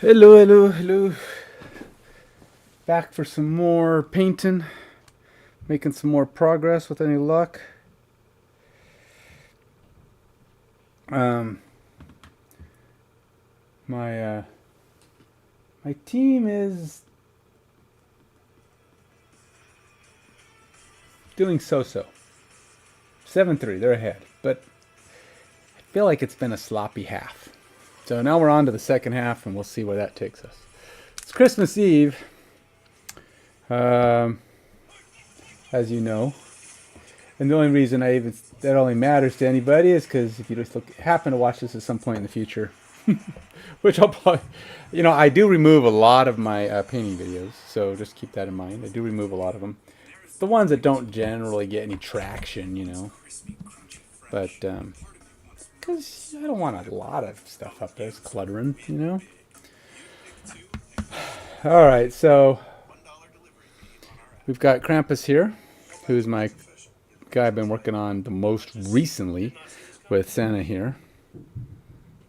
Hello, hello, hello. Back for some more painting. Making some more progress with any luck. Um, my my team is doing so-so. 7-3, they're ahead. But I feel like it's been a sloppy half. So now we're on to the second half, and we'll see where that takes us. It's Christmas Eve, um, as you know. And the only reason that only matters to anybody is because if you just happen to watch this at some point in the future, which I'll probably, I do remove a lot of my painting videos, so just keep that in mind. I do remove a lot of them. The ones that don't generally get any traction. But because I don't want a lot of stuff up there. It's cluttering. All right, so we've got Krampus here, who's my guy I've been working on the most recently with Santa here.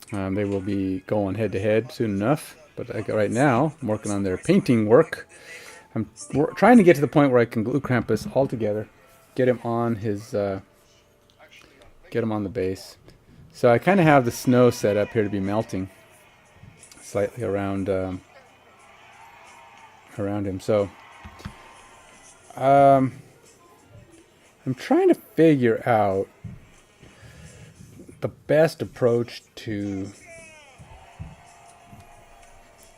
They will be going head to head soon enough, but right now I'm working on their painting work. I'm trying to get to the point where I can glue Krampus all together, get him on the base. So I kind of have the snow set up here to be melting slightly around him. So I'm trying to figure out the best approach to.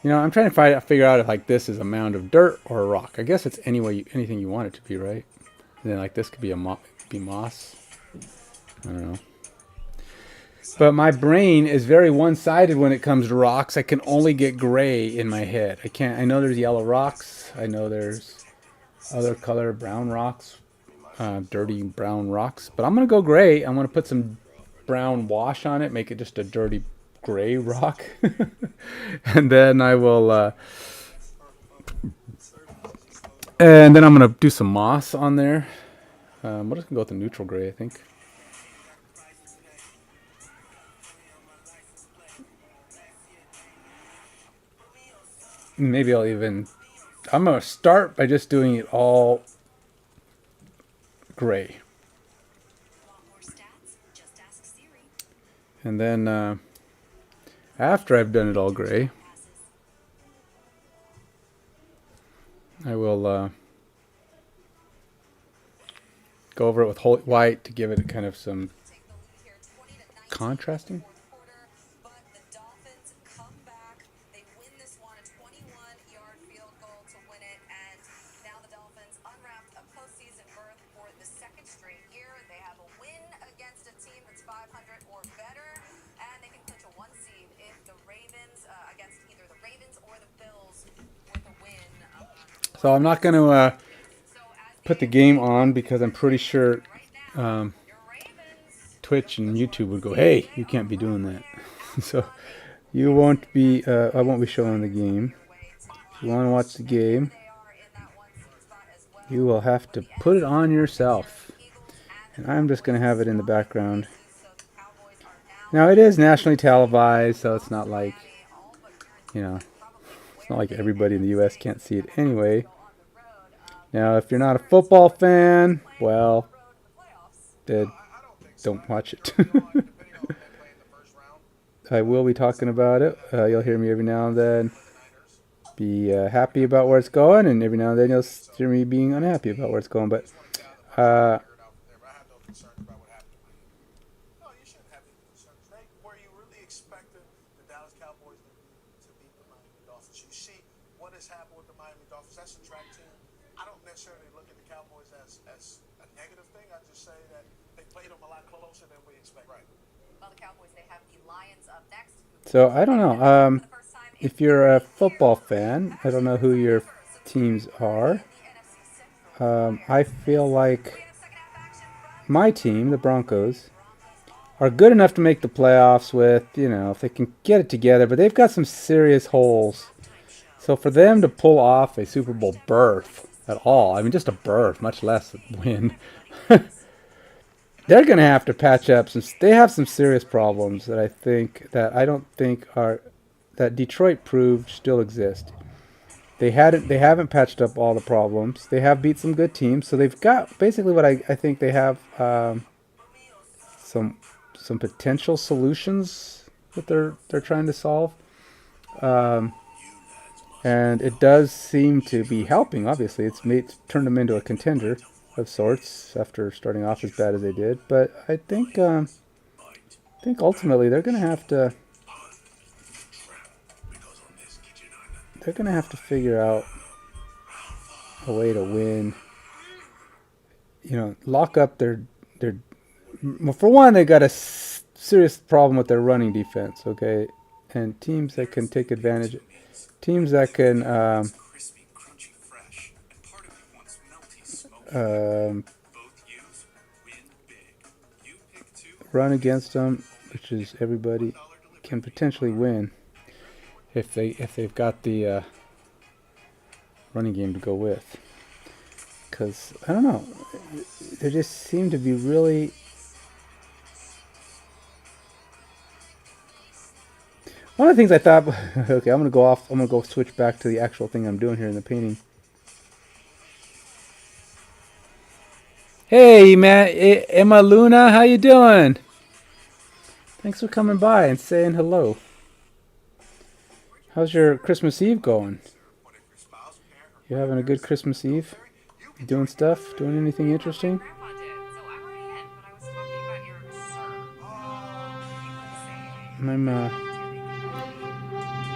I'm trying to figure out if like this is a mound of dirt or a rock. I guess it's anything you want it to be, right? And then like this could be moss. I don't know. But my brain is very one-sided when it comes to rocks. I can only get gray in my head. I know there's yellow rocks. I know there's other color brown rocks, dirty brown rocks. But I'm gonna go gray. I'm gonna put some brown wash on it, make it just a dirty gray rock. And then I will and then I'm gonna do some moss on there. We're just gonna go with the neutral gray, I think. Maybe I'm gonna start by just doing it all gray, and then after I've done it all gray, I will go over it with white to give it kind of some contrasting. So I'm not going to put the game on because I'm pretty sure Twitch and YouTube would go, "Hey, you can't be doing that." So I won't be showing the game. If you want to watch the game, you will have to put it on yourself. And I'm just going to have it in the background. Now it is nationally televised, so it's not like, it's not like everybody in the U.S. can't see it anyway. Now, if you're not a football fan, well, don't watch it. I will be talking about it. You'll hear me every now and then be happy about where it's going, and every now and then you'll hear me being unhappy about where it's going. But so I don't know. If you're a football fan, I don't know who your teams are. I feel like my team, the Broncos, are good enough to make the playoffs with, if they can get it together, but they've got some serious holes. So for them to pull off a Super Bowl berth at all, I mean, just a berth, much less a win, they're going to have to patch up. They have some serious problems that I don't think that Detroit proved still exist. They haven't patched up all the problems. They have beat some good teams, so they've got basically what I think they have, some potential solutions that they're trying to solve. Um, and it does seem to be helping. Obviously, it's turned them into a contender of sorts after starting off as bad as they did. But I think ultimately they're gonna have to figure out a way to win. You know, lock up their. Well, for one, they got a serious problem with their running defense. Okay, and teams that can take advantage, teams that can um, run against them, which is everybody, can potentially win if they've got the running game to go with. Because I don't know, they just seem to be really. One of the things I thought, okay, I'm gonna go off. I'm gonna go switch back to the actual thing I'm doing here in the painting. Hey, man, Emma Luna, how you doing? Thanks for coming by and saying hello. How's your Christmas Eve going? You having a good Christmas Eve? You doing stuff? Doing anything interesting?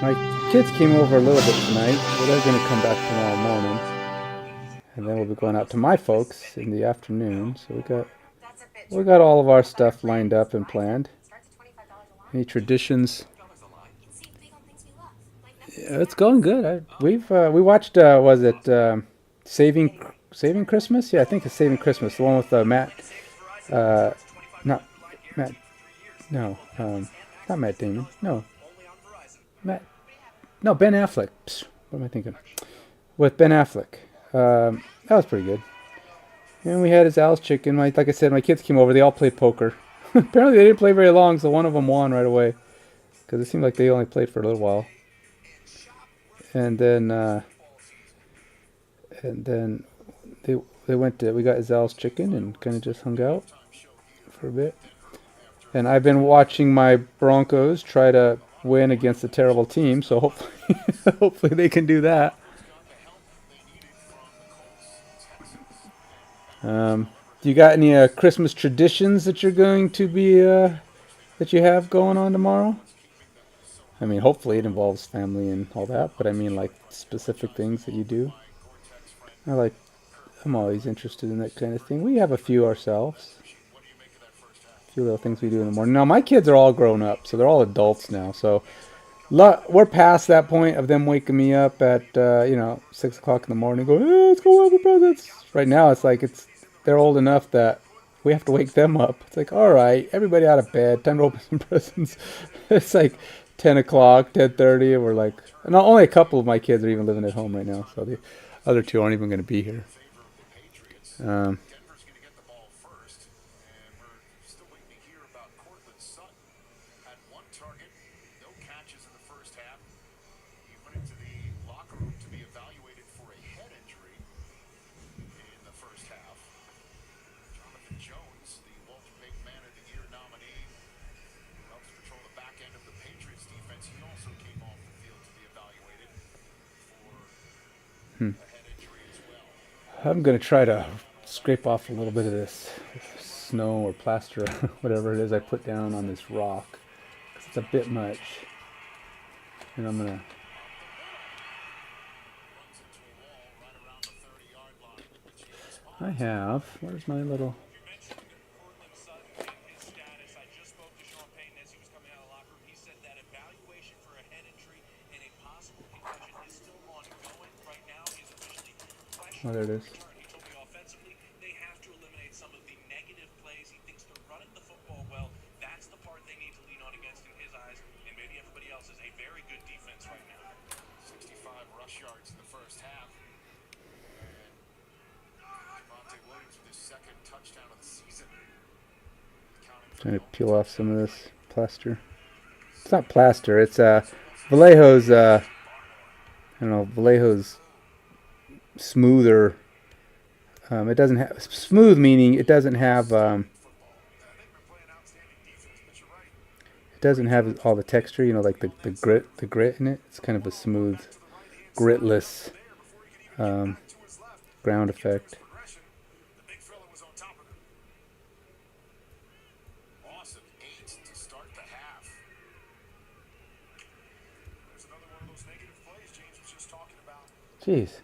My kids came over a little bit tonight, but they're going to come back tomorrow morning. And then we'll be going out to my folks in the afternoon. So we got all of our stuff lined up and planned. Any traditions? Yeah, it's going good. We watched was it Saving Christmas? Yeah, I think it's Saving Christmas. The one with Matt, not Matt. No, not Matt Damon. No, Matt. No, Ben Affleck. Psst, what am I thinking? With Ben Affleck. That was pretty good. And we had his Al's chicken. Like I said, my kids came over. They all played poker. Apparently, they didn't play very long, so one of them won right away. Because it seemed like they only played for a little while. And then they went to. We got Al's chicken and kind of just hung out for a bit. And I've been watching my Broncos try to win against a terrible team, so hopefully they can do that. Do you got any Christmas traditions that you're going to be that you have going on tomorrow? I mean, hopefully it involves family and all that, but I mean like specific things that you do. I'm always interested in that kind of thing. We have a few ourselves. A few little things we do in the morning. Now my kids are all grown up, so they're all adults now. So we're past that point of them waking me up at 6 o'clock in the morning. Going, hey, let's go open presents. Right now, it's like they're old enough that we have to wake them up. It's like, all right, everybody out of bed, time to open some presents. It's like 10 o'clock, 10:30, and we're like, and only a couple of my kids are even living at home right now, so the other two aren't even going to be here. I'm going to try to scrape off a little bit of this snow or plaster, whatever it is I put down on this rock. 'Cause it's a bit much. And I'm going to... Where's my little... Oh, there it is. They have to eliminate some of the negative plays. He thinks they're running the football well. That's the part they need to lean on against in his eyes, and maybe everybody else is a very good defense right now. 65 rush yards in the first half. Javonte Williams with his second touchdown of the season. Trying to peel off some of this plaster. It's not plaster. It's Vallejo's, I don't know, Vallejo's smoother. It doesn't have smooth, meaning it doesn't have it doesn't have all the texture. You know, like the grit in it. It's kind of a smooth, gritless ground effect. Jeez.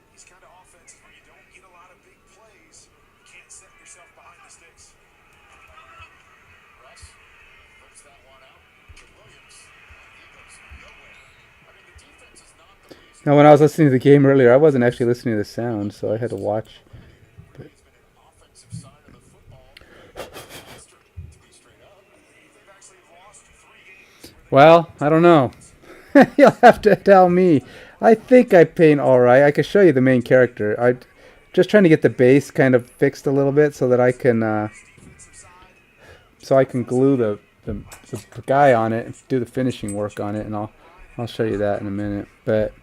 Now, when I was listening to the game earlier, I wasn't actually listening to the sound, so I had to watch. But well, I don't know. You'll have to tell me. I think I paint all right. I can show you the main character. I just trying to get the base kind of fixed a little bit so that I can glue the guy on it and do the finishing work on it, and I'll show you that in a minute. But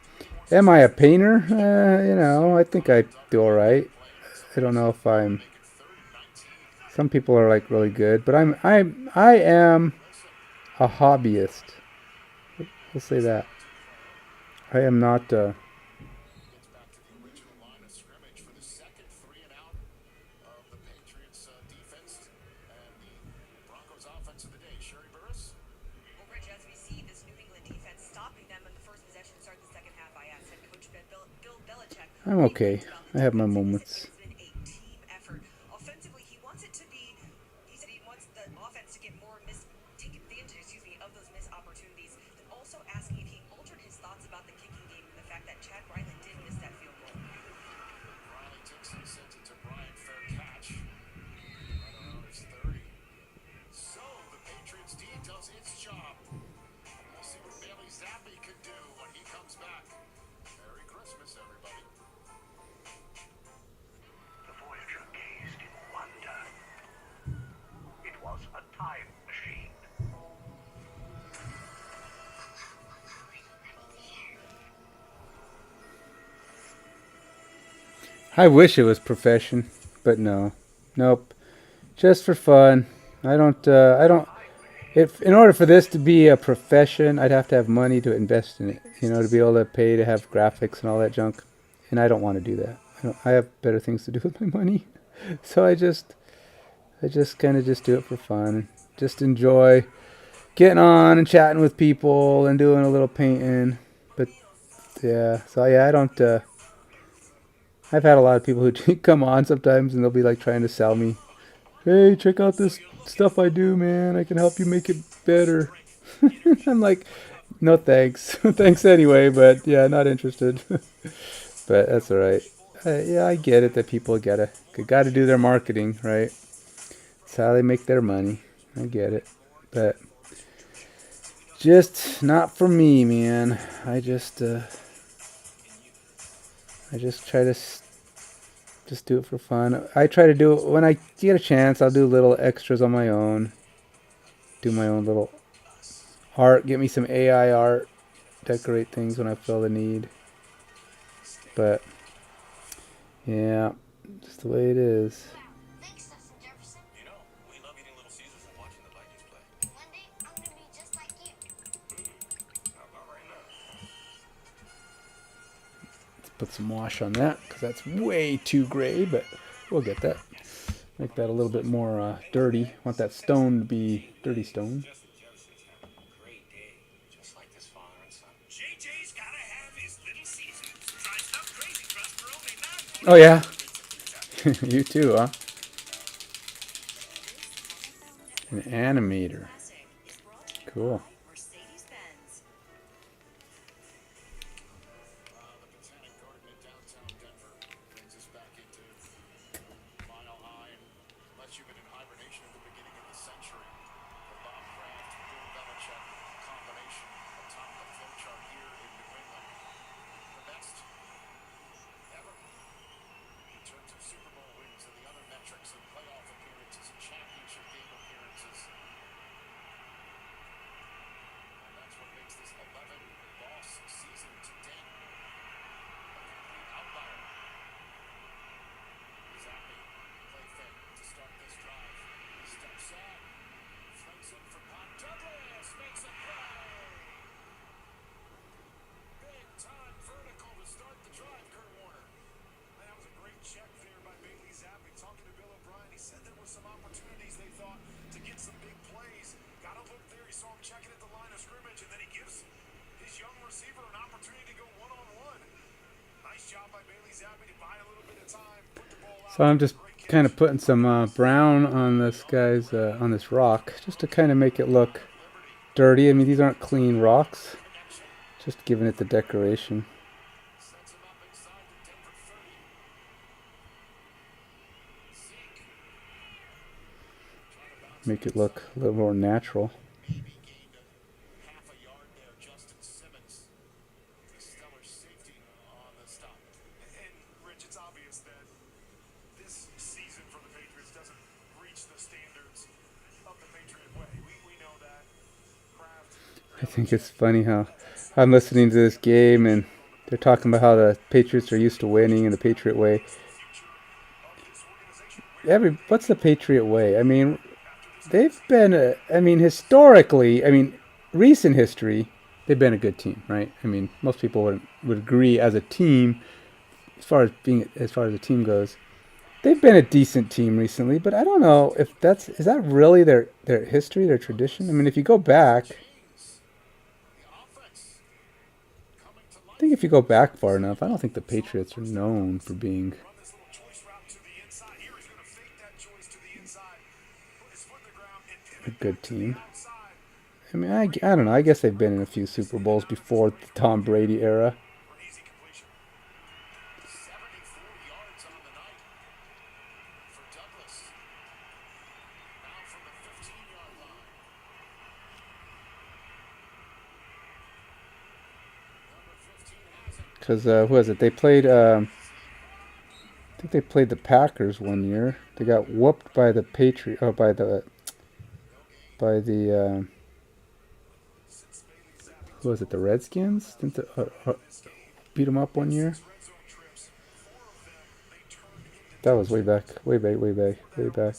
am I a painter? You know, I think I do all right. I don't know if I'm. Some people are like really good, but I am a hobbyist. We'll say that. I am not. I'm okay. I have my moments. I wish it was profession, but no, nope. Just for fun. I don't. I don't. If in order for this to be a profession, I'd have to have money to invest in it. You know, to be able to pay to have graphics and all that junk, and I don't want to do that. I have better things to do with my money, so I just kind of just do it for fun. Just enjoy getting on and chatting with people and doing a little painting. But yeah, so yeah, I don't. I've had a lot of people who come on sometimes and they'll be like trying to sell me. Hey, check out this stuff I do, man. I can help you make it better. I'm like, no thanks. Thanks anyway, but yeah, not interested. But that's all right. Yeah, I get it that people gotta do their marketing, right? That's how they make their money. I get it. But just not for me, man. I just try to just do it for fun. I try to do it when I get a chance. I'll do little extras on my own. Do my own little art. Get me some AI art. Decorate things when I feel the need. But yeah, just the way it is. Put some wash on that because that's way too gray, but we'll get that. Make that a little bit more dirty. Want that stone to be dirty stone. Oh yeah, you too, huh? An animator. Cool. So I'm just kind of putting some brown on this guy's on this rock, just to kind of make it look dirty. I mean, these aren't clean rocks, just giving it the decoration. Make it look a little more natural. I think it's funny how I'm listening to this game and they're talking about how the Patriots are used to winning in the Patriot way. What's the Patriot way? I mean, they've been, I mean, historically, I mean, recent history, they've been a good team, right? I mean, most people would agree as a team, as far as the team goes. They've been a decent team recently, but I don't know if is that really their history, their tradition? I mean, if you go back, I think if you go back far enough, I don't think the Patriots are known for being a good team. I mean, I don't know. I guess they've been in a few Super Bowls before the Tom Brady era. Because who was it? They played. I think they played the Packers one year. They got whooped by the Patriot. Oh, by the. Who was it? The Redskins? Didn't they beat them up one year? That was way back. Way back.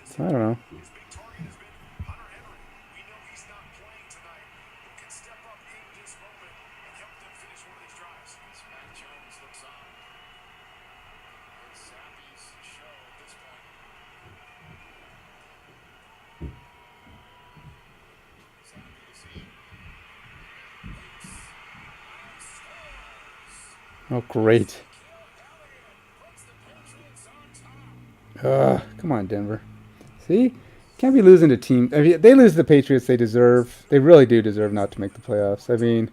So I don't know. Oh, great. Come on, Denver. See? Can't be losing to teams. I mean, they lose to the Patriots, they really do deserve not to make the playoffs. I mean,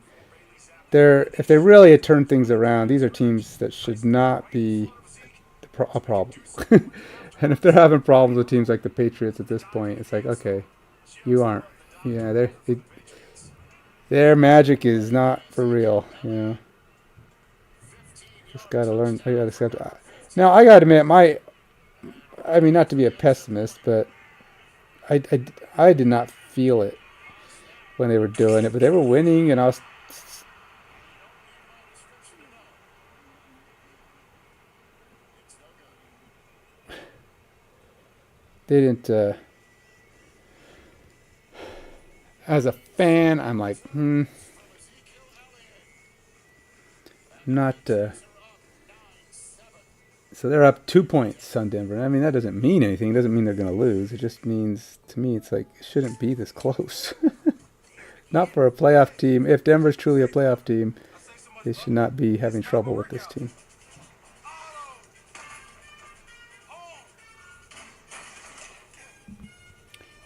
if they really had turned things around, these are teams that should not be a problem. And if they're having problems with teams like the Patriots at this point, it's like, okay, you aren't. Yeah, their magic is not for real, you know. Just gotta learn. I gotta accept. Now I gotta admit, I mean, not to be a pessimist, but I did not feel it when they were doing it, but they were winning, and I was. They didn't. As a fan, I'm like, not. So they're up 2 points on Denver. I mean, that doesn't mean anything. It doesn't mean they're going to lose. It just means, to me, it's like, it shouldn't be this close. Not for a playoff team. If Denver's truly a playoff team, they should not be having trouble with this team.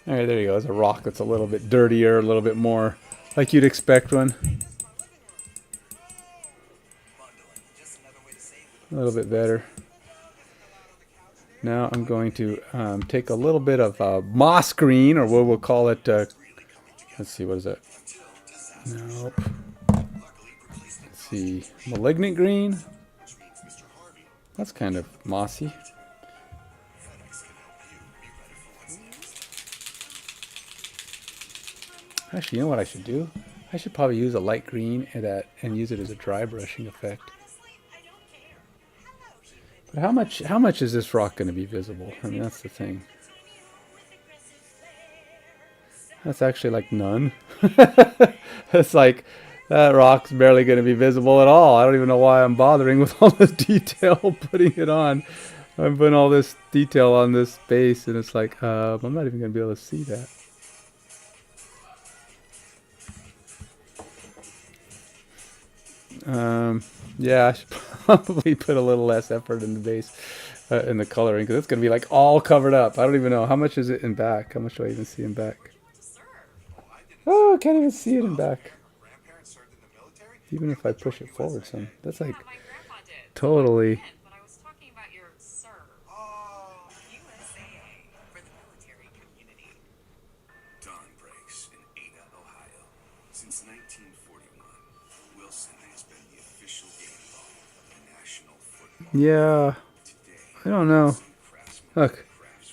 All right, there you go. There's a rock that's a little bit dirtier, a little bit more like you'd expect one. A little bit better. Now I'm going to take a little bit of moss green, or what we'll call it. Let's see, what is it? Nope. Let's see, malignant green. That's kind of mossy. Actually, you know what I should do? I should probably use a light green and use it as a dry brushing effect. But how much is this rock going to be visible? I mean, that's the thing. That's actually like none. It's like that rock's barely going to be visible at all. I don't even know why I'm bothering with all this detail putting it on. I'm putting all this detail on this base, and it's like I'm not even going to be able to see that. Yeah, I should probably put a little less effort in the base, in the coloring, because it's going to be like all covered up. I don't even know. How much is it in back? How much do I even see in back? Oh, I can't even see it in back. Even if I push it forward some. That's like totally... Yeah, I don't know. Look,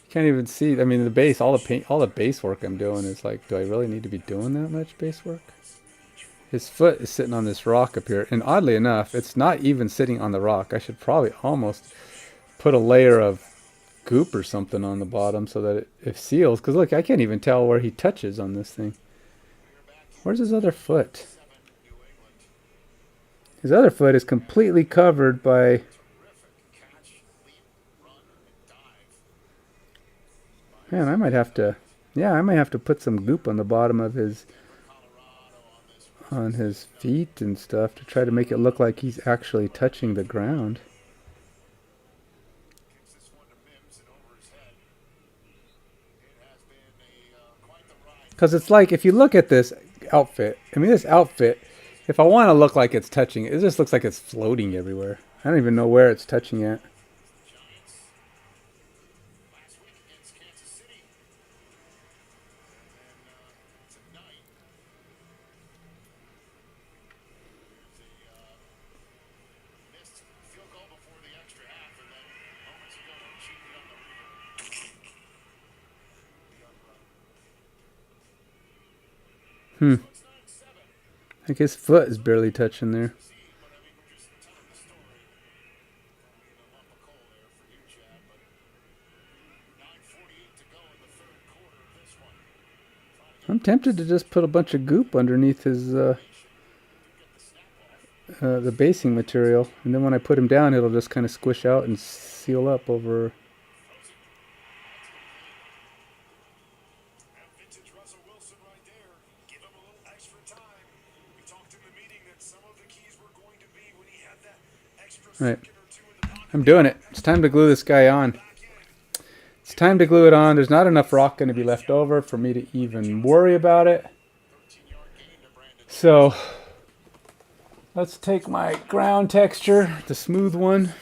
can't even see. I mean, the base, all the paint, all the base work I'm doing is like, do I really need to be doing that much base work? His foot is sitting on this rock up here, and oddly enough, it's not even sitting on the rock. I should probably almost put a layer of goop or something on the bottom so that it seals. Because look, I can't even tell where he touches on this thing. Where's his other foot? His other foot is completely covered by... Man, I might have to... Yeah, I might have to put some goop on the bottom of his... on his feet and stuff to try to make it look like he's actually touching the ground. Because it's like, if you look at this outfit, I mean, this outfit, if I want to look like it's touching it, it just looks like it's floating everywhere. I don't even know where it's touching at. I think his foot is barely touching there. I'm tempted to just put a bunch of goop underneath his the basing material, and then when I put him down, it'll just kind of squish out and seal up over. Right, I'm doing it. It's time to glue this guy on. It's time to glue it on. There's not enough rock going to be left over for me to even worry about it. So let's take my ground texture, the smooth one,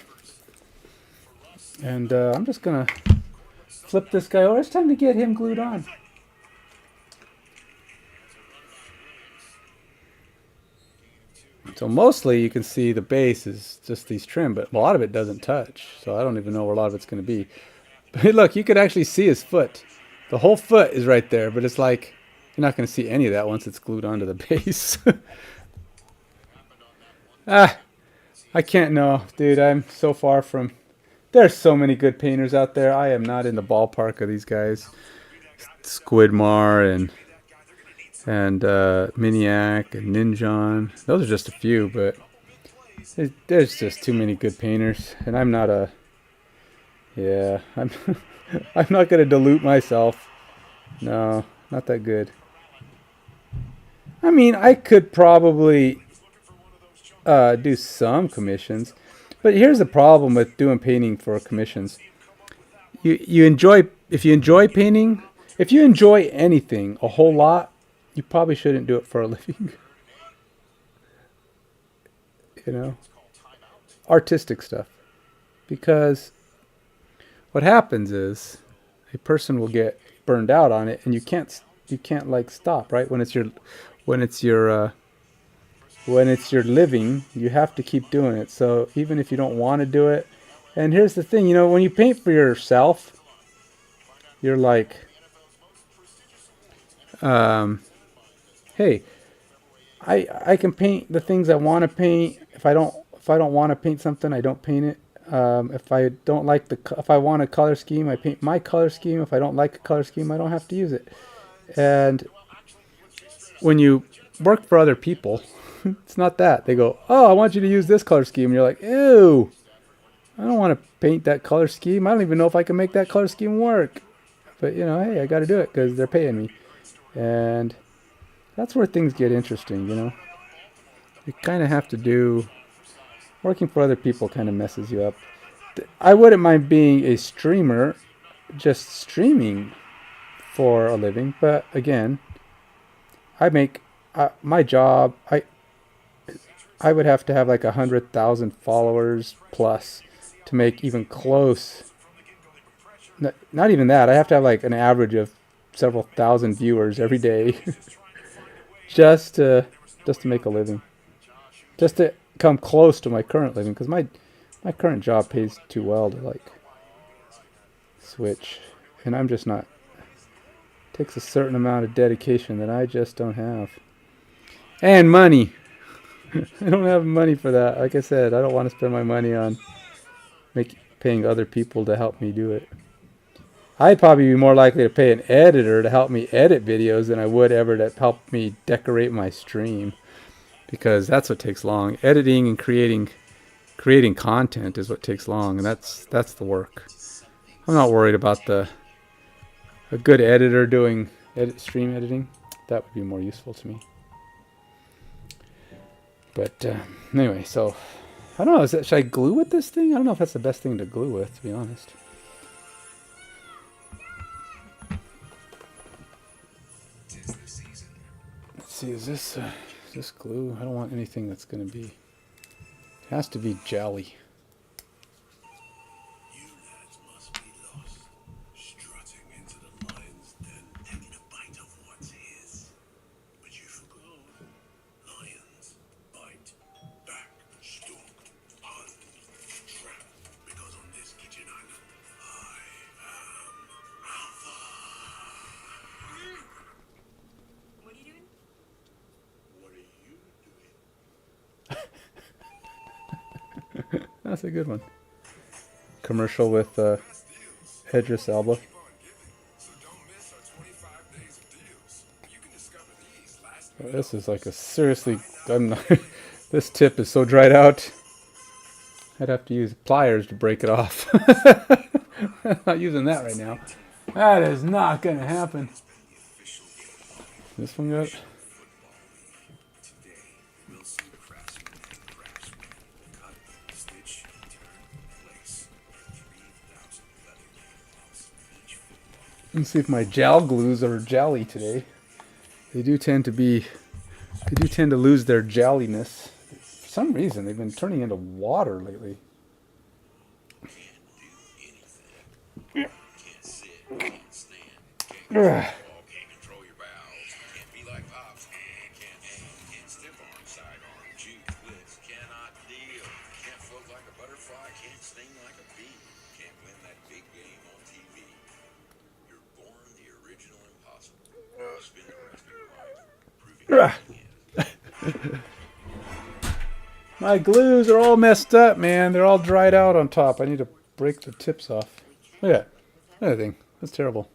and I'm just going to flip this guy over. It's time to get him glued on. So mostly you can see the base is just these trim, but a lot of it doesn't touch. So I don't even know where a lot of it's going to be. But look, you could actually see his foot. The whole foot is right there, but it's like you're not going to see any of that once it's glued onto the base. I can't know, dude. I'm so far from... There's so many good painters out there. I am not in the ballpark of these guys. Squidmar and Miniac and Ninjon. Those are just a few, but there's just too many good painters, and I'm not a... Yeah, I'm I'm not going to dilute myself. No, not that good. I mean, I could probably do some commissions, but here's the problem with doing painting for commissions. You enjoy... If you enjoy painting, if you enjoy anything a whole lot, you probably shouldn't do it for a living. You know, artistic stuff. Because what happens is a person will get burned out on it, and you can't like stop, right? When it's your living, you have to keep doing it. So even if you don't want to do it, and here's the thing, you know, when you paint for yourself, you're like, hey, I can paint the things I want to paint. If I don't want to paint something, I don't paint it. If I don't like if I want a color scheme, I paint my color scheme. If I don't like a color scheme, I don't have to use it. And when you work for other people, it's not that. They go, oh, I want you to use this color scheme. And you're like, ew, I don't want to paint that color scheme. I don't even know if I can make that color scheme work. But, you know, hey, I got to do it because they're paying me. And that's where things get interesting, you know. you kind of have to do. Working for other people kind of messes you up. I wouldn't mind being a streamer, just streaming for a living, but again, I make my job. I would have to have like 100,000 followers plus to make even close. Not even that. I have to have like an average of several thousand viewers every day, just to make a living, just to come close to my current living, because my current job pays too well to like switch, and I'm just not. It takes a certain amount of dedication that I just don't have, and money. I don't have money for that. Like I said, I don't want to spend my money on paying other people to help me do it. I'd probably be more likely to pay an editor to help me edit videos than I would ever to help me decorate my stream, because that's what takes long. Editing and creating content is what takes long, and that's the work. I'm not worried about a good editor doing stream editing. That would be more useful to me. But anyway, so I don't know. Should I glue with this thing? I don't know if that's the best thing to glue with, to be honest. Let's see. Is this glue? I don't want anything that's going to be. It has to be jelly. That's a good one. Commercial with Idris Elba. Oh, this is like a seriously. I'm not. This tip is so dried out. I'd have to use pliers to break it off. I'm not using that right now. That is not going to happen. This one good? Let's see if my gel glues are jelly today. They do tend to lose their jelliness. For some reason, they've been turning into water lately. Ugh. My glues are all messed up, man. They're all dried out on top. I need to break the tips off. Look at that. Look at that thing. That's terrible.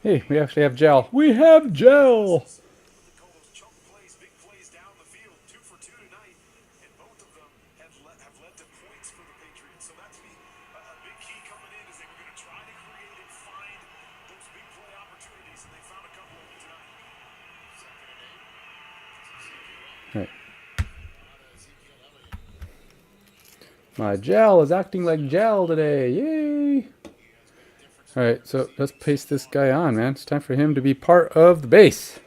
Hey, we actually have gel. We have gel! Right. My gel is acting like gel today. Yay! Alright, so let's paste this guy on, man. It's time for him to be part of the base.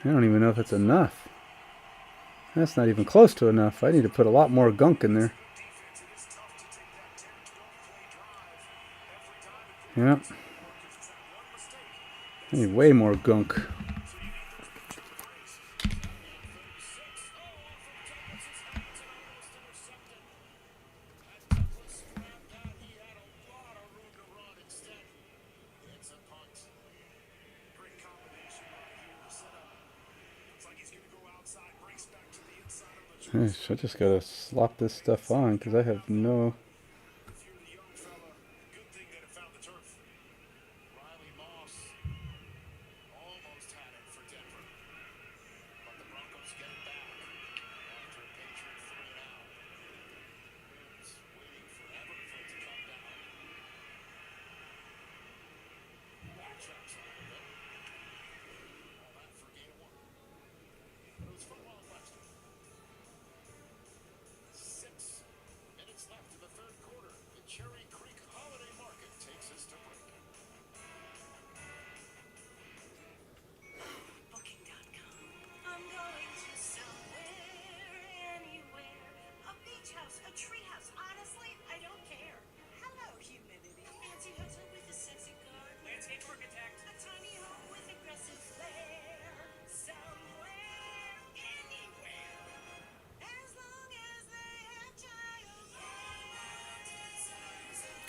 I don't even know if it's enough. That's not even close to enough. I need to put a lot more gunk in there. Yeah. I need way more gunk. Nice. I just gotta slop this stuff on because I have no.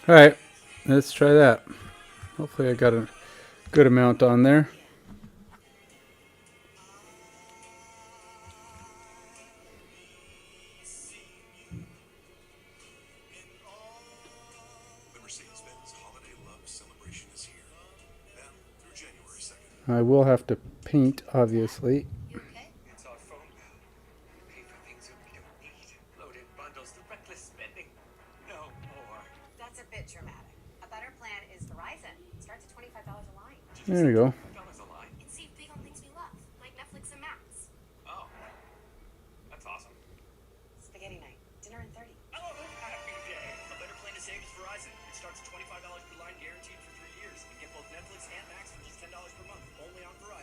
All right, let's try that. Hopefully I got a good amount on there. I will have to paint, obviously. There we go.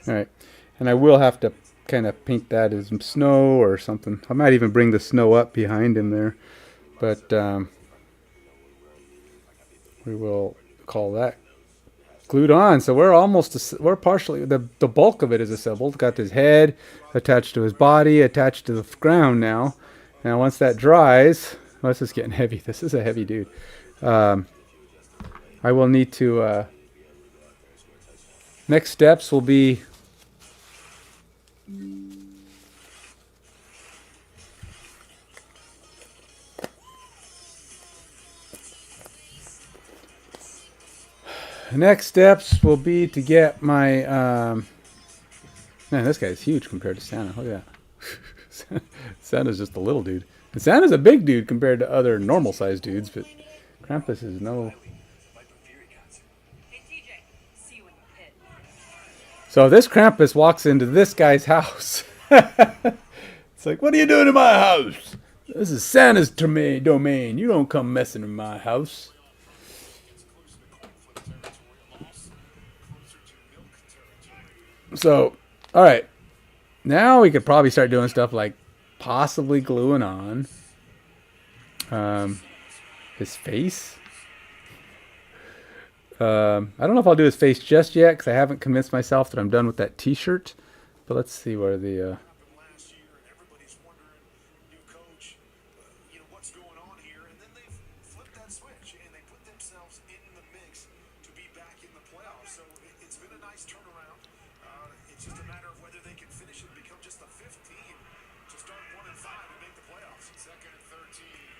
All right, and I will have to kind of paint that as snow or something. I might even bring the snow up behind him there, but we will call that glued on. So we're partially, the bulk of it is assembled. Got his head attached to his body, attached to the ground now. Now once that dries, well, this is getting heavy. This is a heavy dude. I will need to, next steps will be to get my man, this guy's huge compared to Santa. Look at that. Santa's just a little dude. And Santa's a big dude compared to other normal sized dudes, but Krampus is no. So this Krampus walks into this guy's house. It's like, what are you doing in my house? This is Santa's domain. You don't come messing in my house. So, all right. Now we could probably start doing stuff like possibly gluing on his face. I don't know if I'll do his face just yet because I haven't convinced myself that I'm done with that t-shirt. But let's see where the...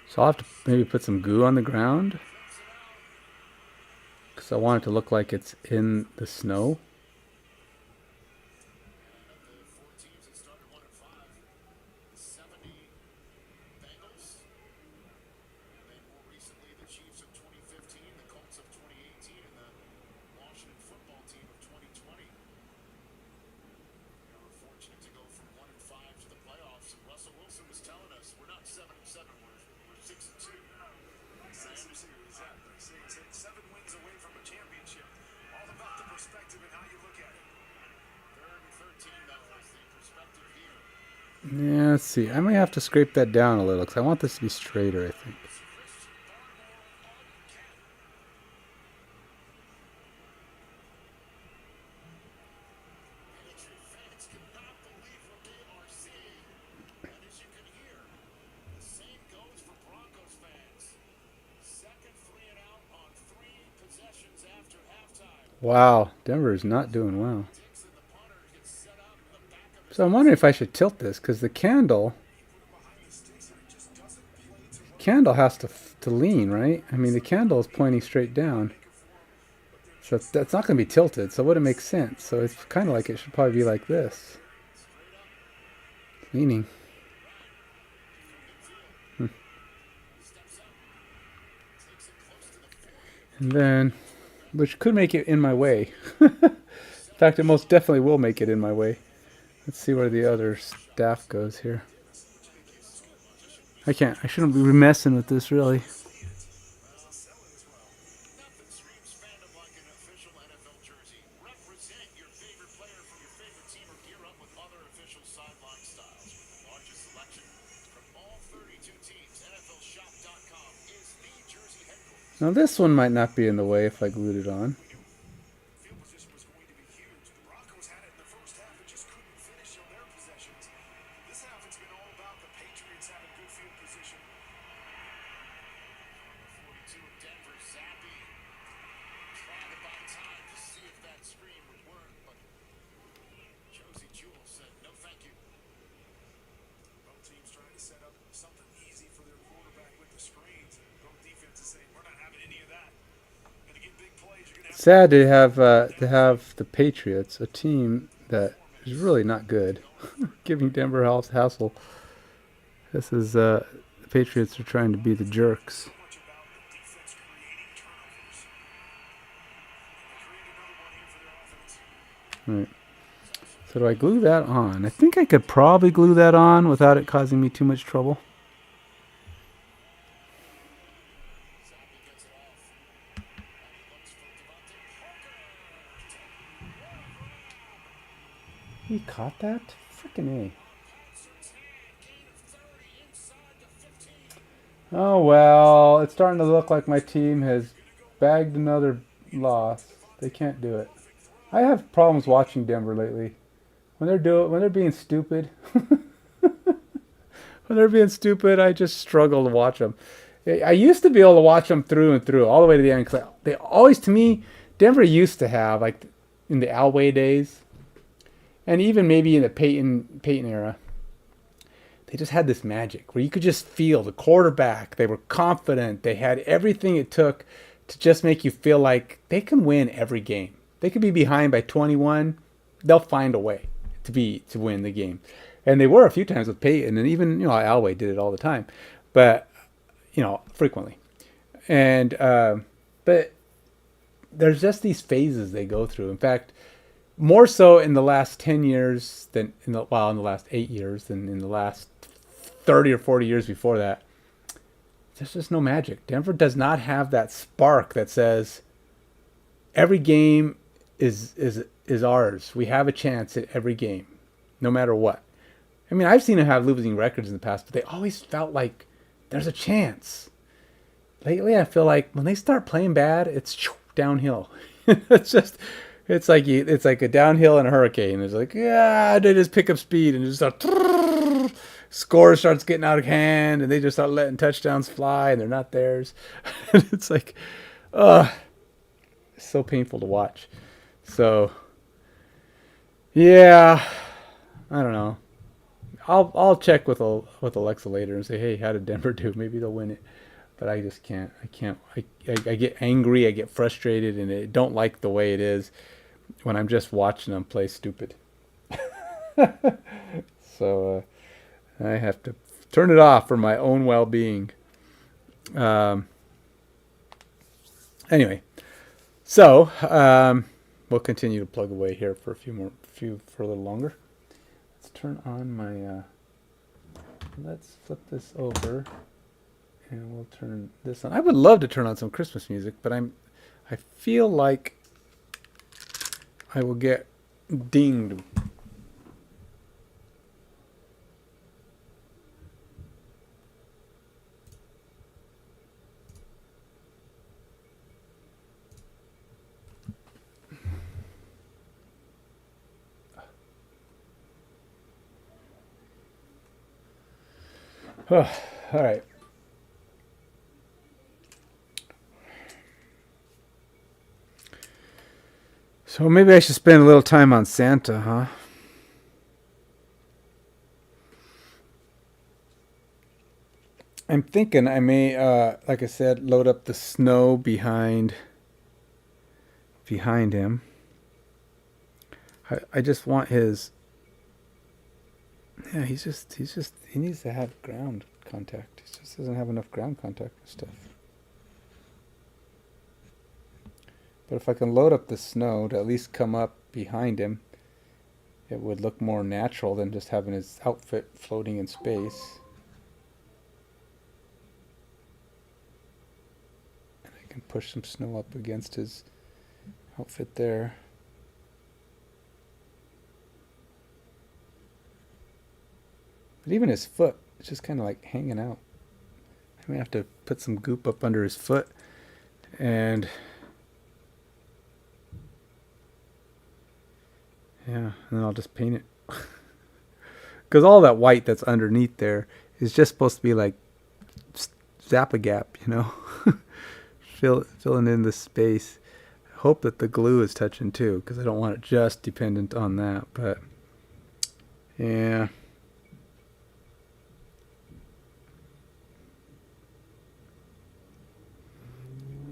So I'll have to maybe put some goo on the ground. Because I want it to look like it's in the snow. Yeah, let's see. I may have to scrape that down a little because I want this to be straighter, I think. Wow, Denver is not doing well. So I'm wondering if I should tilt this because the candle has to lean, right? I mean, the candle is pointing straight down. So that's not going to be tilted, so it wouldn't make sense. So it's kind of like it should probably be like this. Leaning. And then, which could make it in my way. In fact, it most definitely will make it in my way. Let's see where the other staff goes here. I shouldn't be messing with this, really. Now this one might not be in the way if I glued it on. Sad to have the Patriots, a team that is really not good, giving Denver hassle. This is the Patriots are trying to be the jerks. All right. So do I glue that on? I think I could probably glue that on without it causing me too much trouble. He caught that? Frickin' A. Oh well, it's starting to look like my team has bagged another loss. They can't do it. I have problems watching Denver lately. When they're being stupid, I just struggle to watch them. I used to be able to watch them through and through, all the way to the end. Cause they always, to me, Denver used to have, like in the Elway days, and even maybe in the Peyton era, they just had this magic where you could just feel the quarterback. They were confident. They had everything it took to just make you feel like they can win every game. They could be behind by 21. They'll find a way to win the game. And they were a few times with Peyton, and even Elway did it all the time, but frequently. And but there's just these phases they go through. In fact, more so in the last 10 years than in the last 8 years than in the last 30 or 40 years before that. There's just no magic. Denver does not have that spark that says every game is ours. We have a chance at every game, no matter what. I mean, I've seen them have losing records in the past, but they always felt like there's a chance. Lately, I feel like when they start playing bad, it's downhill. It's like a downhill in a hurricane. It's like, yeah, they just pick up speed and just start. Score starts getting out of hand, and they just start letting touchdowns fly, and they're not theirs. It's like, it's so painful to watch. So, yeah, I don't know. I'll check with Alexa later and say, hey, how did Denver do? Maybe they'll win it. But I just can't. I get angry. I get frustrated, and I don't like the way it is when I'm just watching them play stupid. So I have to turn it off for my own well-being. Anyway, so we'll continue to plug away here for a little longer. Let's turn on my. Let's flip this over, and we'll turn this on. I would love to turn on some Christmas music, but I feel like I will get dinged. All right. So maybe I should spend a little time on Santa, huh? I'm thinking I may, like I said, load up the snow behind him. I just want his. Yeah, he needs to have ground contact. He just doesn't have enough ground contact and stuff. But if I can load up the snow to at least come up behind him, it would look more natural than just having his outfit floating in space. And I can push some snow up against his outfit there. But even his foot, it's just kind of like hanging out. I may have to put some goop up under his foot and yeah, and then I'll just paint it. Because all that white that's underneath there is just supposed to be like zap a gap, you know, filling in the space. I hope that the glue is touching too, because I don't want it just dependent on that. But yeah.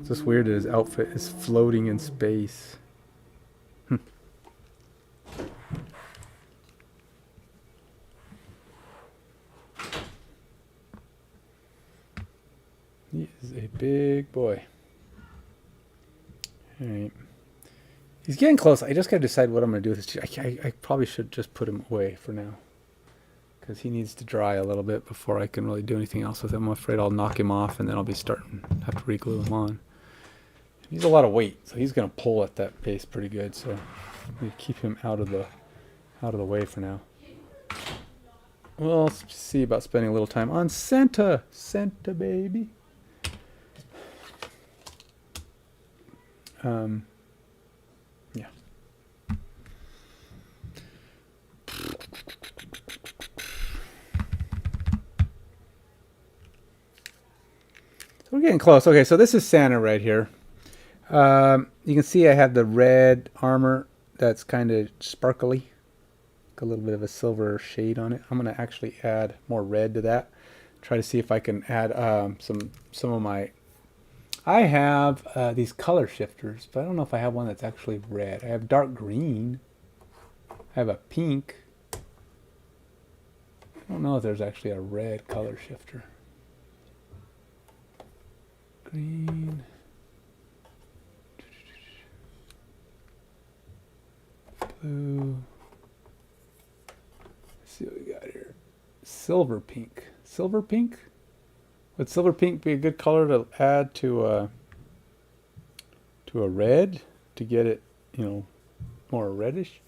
It's just weird that his outfit is floating in space. He is a big boy. Alright. He's getting close. I just got to decide what I'm going to do with this. I probably should just put him away for now, because he needs to dry a little bit before I can really do anything else with him. I'm afraid I'll knock him off and then I'll be have to re-glue him on. He's a lot of weight, so he's going to pull at that pace pretty good. So we keep him out of the way for now. Well, let's see about spending a little time on Santa. Santa baby. Yeah. So we're getting close. Okay, so this is Santa right here. You can see I have the red armor that's kind of sparkly. A little bit of a silver shade on it. I'm going to actually add more red to that. Try to see if I can add some of my... I have these color shifters, but I don't know if I have one that's actually red. I have dark green. I have a pink. I don't know if there's actually a red color shifter. Green. Blue. Let's see what we got here. Silver pink. Silver pink? Would silver pink be a good color to add to a red to get it, you know, more reddish?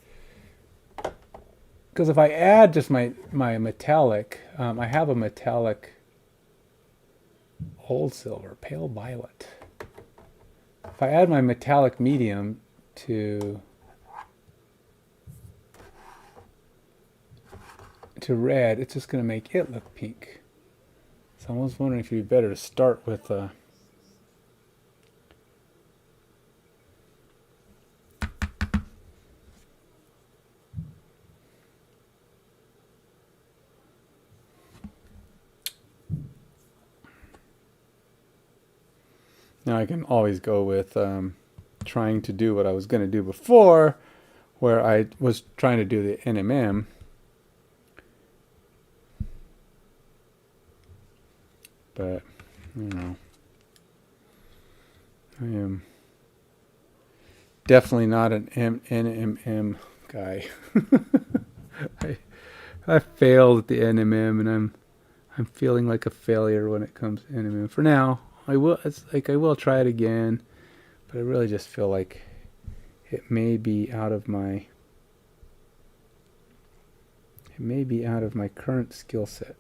Because if I add just my metallic, I have a metallic old silver, pale violet. If I add my metallic medium to red, it's just going to make it look pink. So I was wondering if it'd be better to start with now I can always go with trying to do what I was going to do before, where I was trying to do the NMM. But, you know, I am definitely not an NMM guy. I failed at the NMM, and I'm feeling like a failure when it comes to NMM. For now, I will try it again, but I really just feel like it may be out of my current skill set.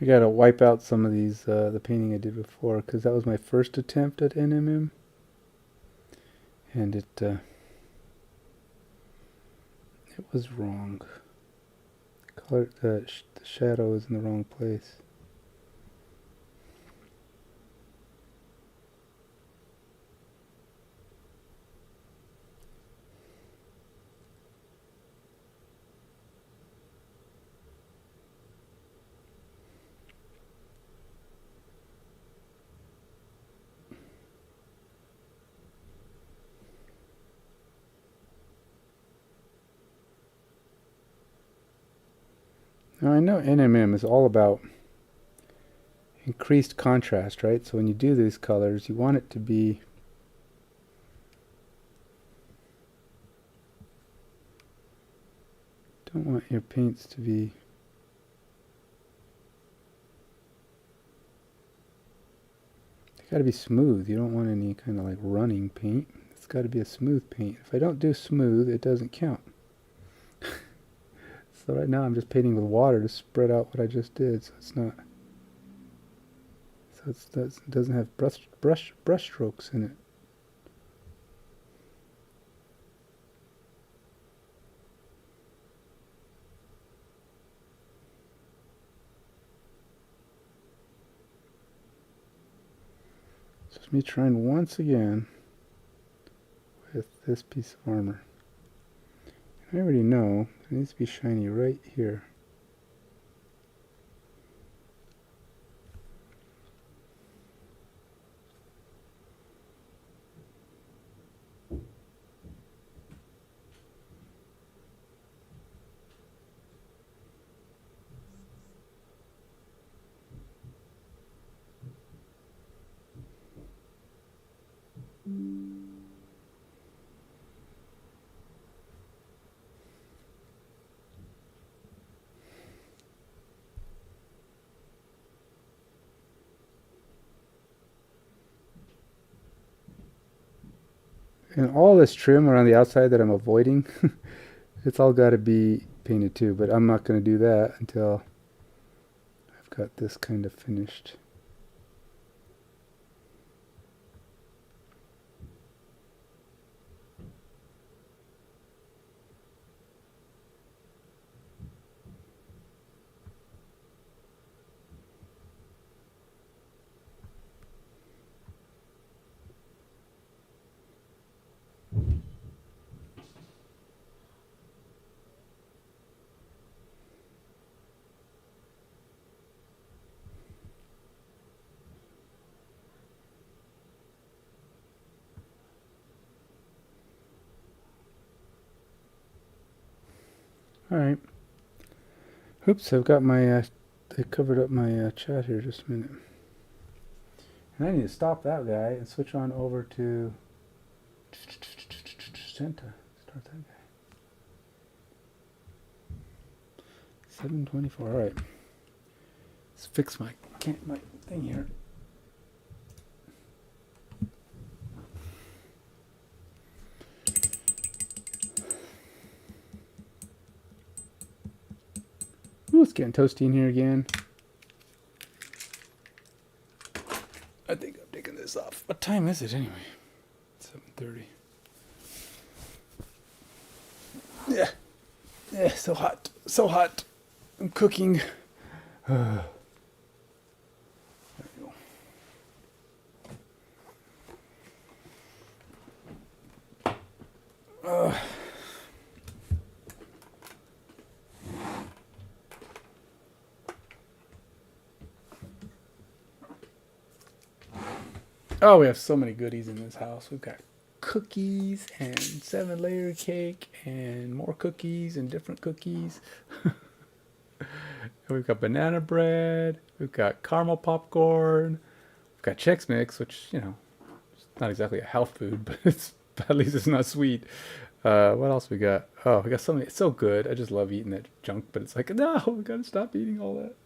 I gotta wipe out some of these, the painting I did before, because that was my first attempt at NMM. And it was wrong. Color, the shadow is in the wrong place. Now I know NMM is all about increased contrast, right? So when you do these colors, you want it to be don't want your paints to be they got to be smooth. You don't want any kind of like running paint. It's got to be a smooth paint. If I don't do smooth, it doesn't count. So right now I'm just painting with water to spread out what I just did, so it's not. So it doesn't have brush strokes in it. So it's me trying once again with this piece of armor. I already know it needs to be shiny right here. And all this trim around the outside that I'm avoiding, it's all got to be painted too, but I'm not going to do that until I've got this kind of finished. Alright. Oops, I've got my, I covered up my chat here just a minute. And I need to stop that guy and switch on over to Senta. Start that guy. 724, alright. Let's fix my thing here. Ooh, it's getting toasty in here again. I think I'm taking this off. What time is it anyway? 7:30. Yeah. Yeah, so hot. So hot. I'm cooking. There you go. Oh, we have so many goodies in this house. We've got cookies and 7-layer cake and more cookies and different cookies. We've got banana bread. We've got caramel popcorn. We've got Chex Mix, which, you know, it's not exactly a health food, but at least it's not sweet. What else we got? Oh, we got so many. It's so good. I just love eating that junk, but it's like, no, we gotta stop eating all that.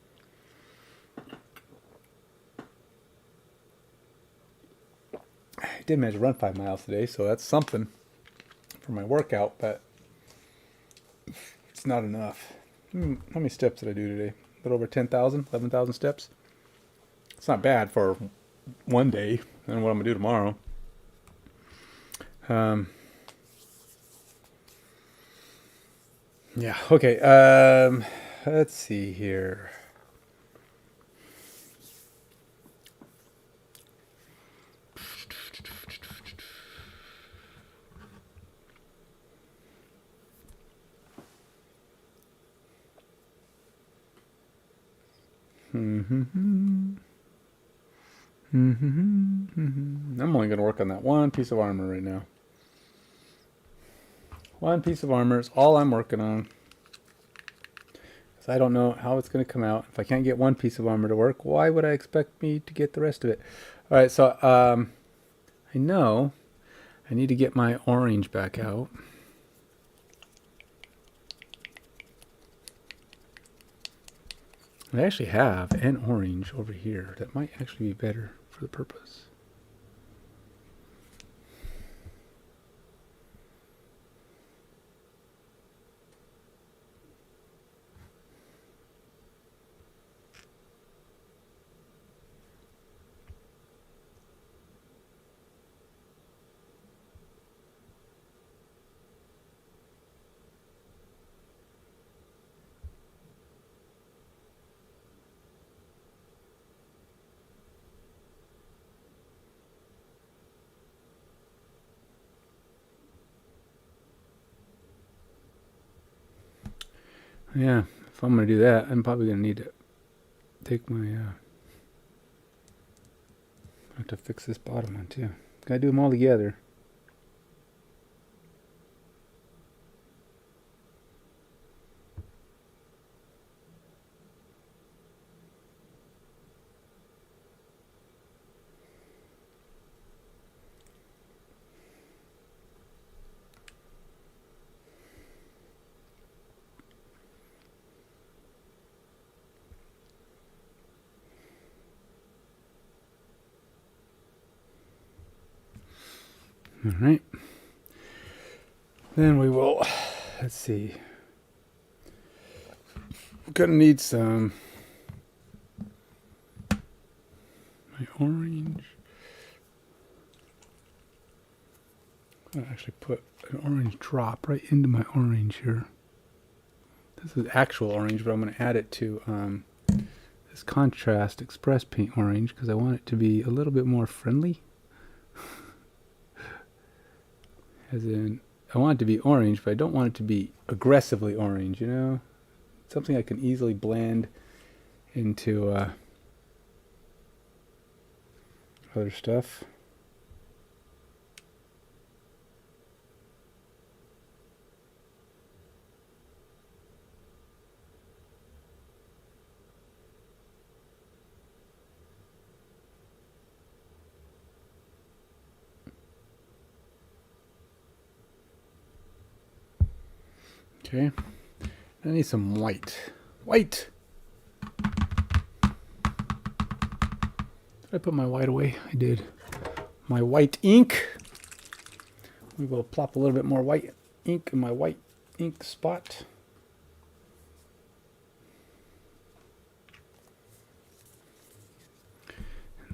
I did manage to run 5 miles today, so that's something for my workout, but it's not enough. How many steps did I do today? little over 10,000, 11,000 steps. It's not bad for one day. I don't know what I'm gonna do tomorrow. Yeah. Okay. Let's see here. I'm only going to work on that one piece of armor right now. One piece of armor is all I'm working on. Because I don't know how it's going to come out. If I can't get one piece of armor to work, why would I expect me to get the rest of it? All right, so I know I need to get my orange back out. I actually have an orange over here that might actually be better for the purpose. Yeah, if I'm going to do that, I'm probably going to need to take my... I have to fix this bottom one too. Gotta do them all together. All right. Then we will, let's see. We're gonna need some my orange. I'm gonna actually put an orange drop right into my orange here. This is actual orange, but I'm gonna add it to this contrast express paint orange because I want it to be a little bit more friendly. As in, I want it to be orange, but I don't want it to be aggressively orange, you know? Something I can easily blend into other stuff. Okay, I need some white. White! Did I put my white away? I did. My white ink. We will plop a little bit more white ink in my white ink spot.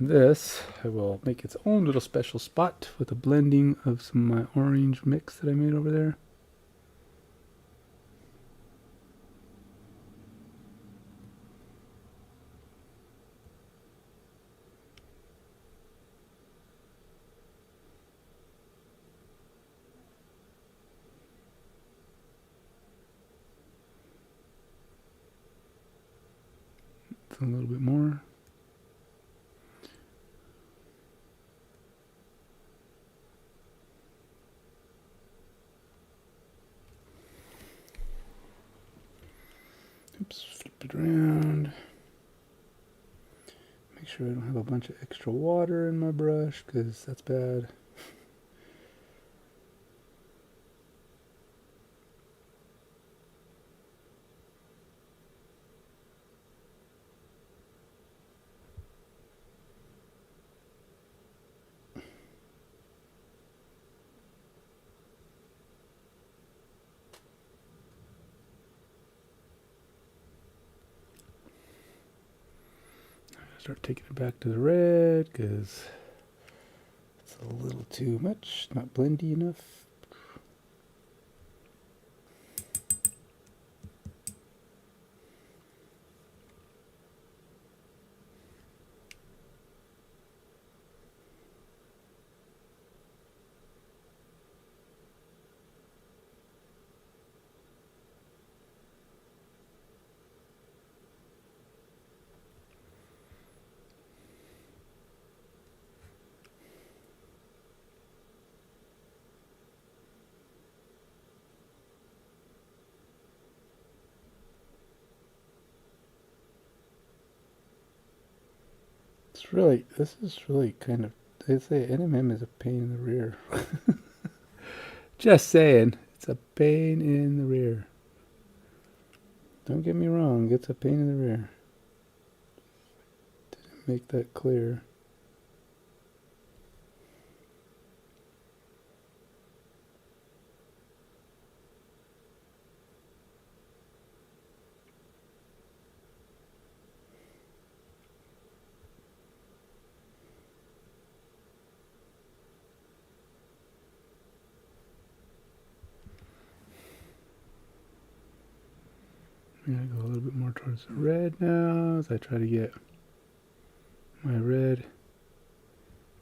This, I will make its own little special spot with a blending of some of my orange mix that I made over there. A little bit more. Oops, flip it around. Make sure I don't have a bunch of extra water in my brush because that's bad. start taking it back to the red because it's a little too much, not blendy enough. This is really kind of, they say NMM is a pain in the rear. Just saying, it's a pain in the rear. Don't get me wrong, it's a pain in the rear. Didn't make that clear. I'm going to go a little bit more towards the red now as I try to get my red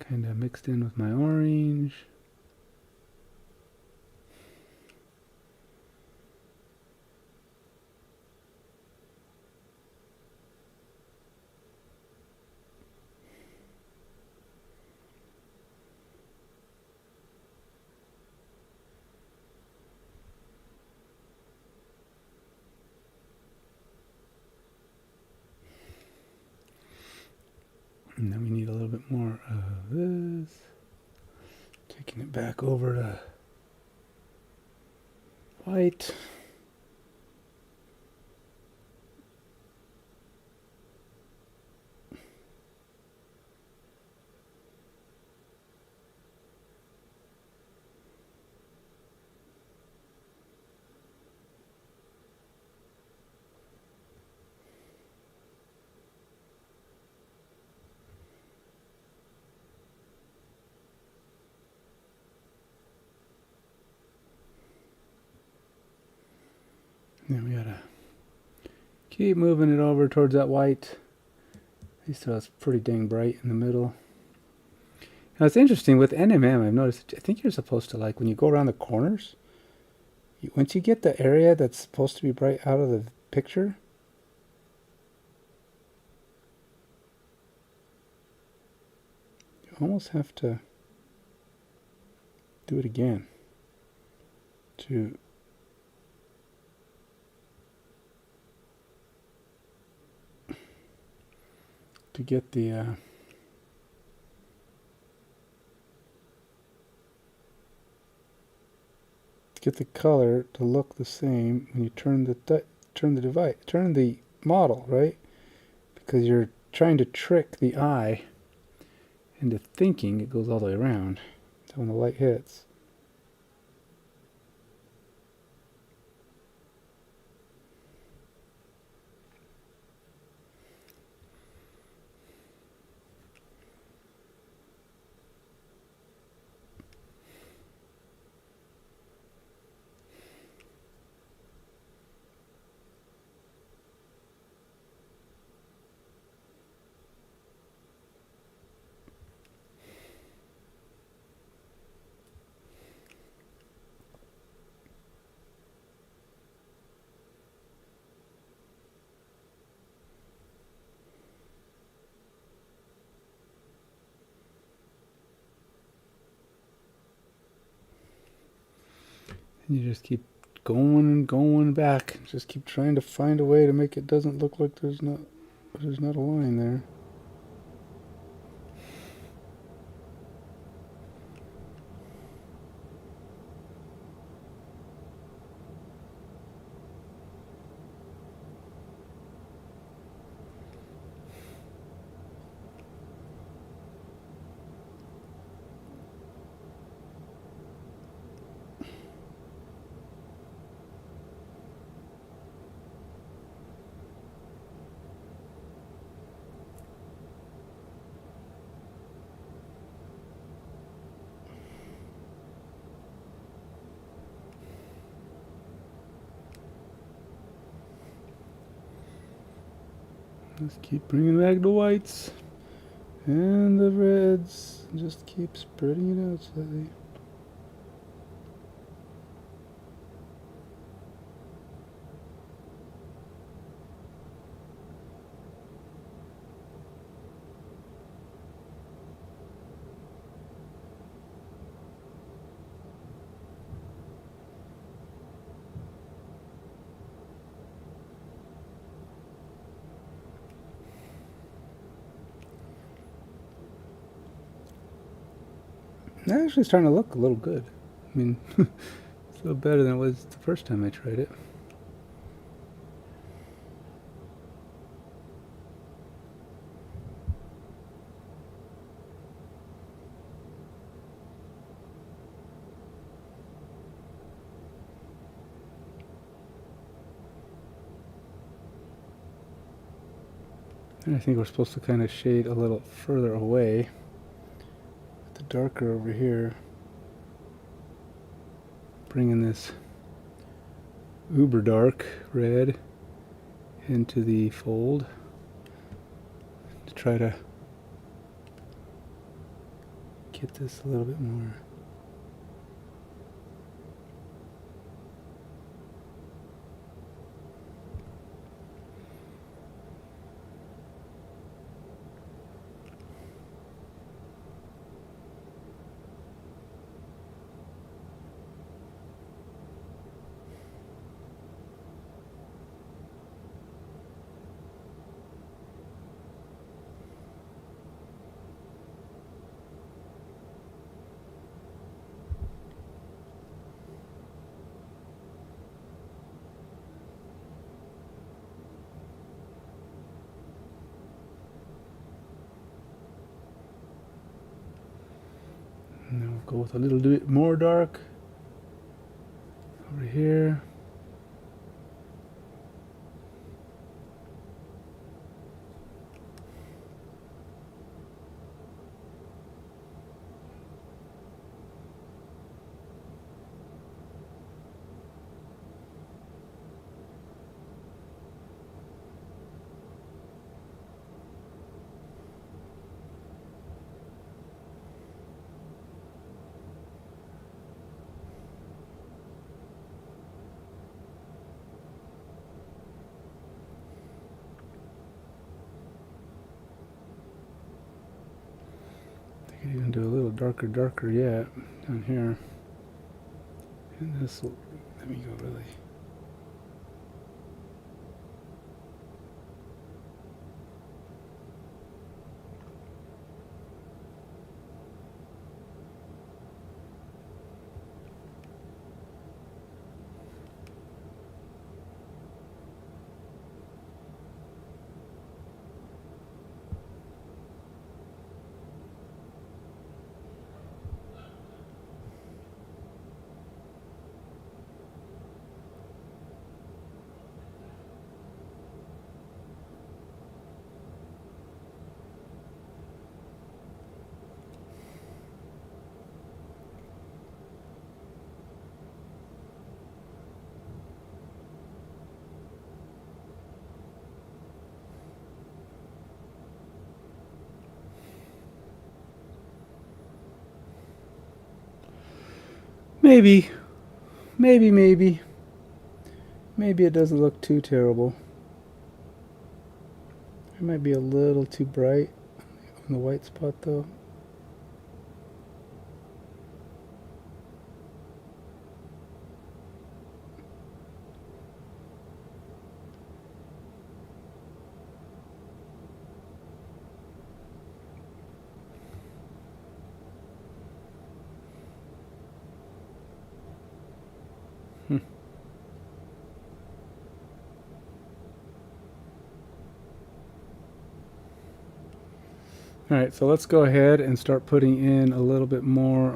kind of mixed in with my orange. And then we need a little bit more of this. Taking it back over to white. Then we gotta keep moving it over towards that white. These two is pretty dang bright in the middle. Now it's interesting with NMM, I've noticed, I think you're supposed to, like, when you go around the corners, once you get the area that's supposed to be bright out of the picture, you almost have to do it again to get the color to look the same when you turn the model, right? Because you're trying to trick the eye into thinking it goes all the way around. So when the light hits, and you just keep going and going back. Just keep trying to find a way to make it doesn't look like there's not a line there. Let's keep bringing back the whites and the reds. Just keep spreading it out slightly. That actually is starting to look a little good. I mean, it's a little better than it was the first time I tried it. And I think we're supposed to kind of shade a little further away. The darker over here. Bringing this uber dark red into the fold to try to get this a little bit more. And then we'll go with a little bit more dark over here. I could even do a little darker yet down here. And this will, let me go really. Maybe it doesn't look too terrible. It might be a little too bright on the white spot though. Alright, so let's go ahead and start putting in a little bit more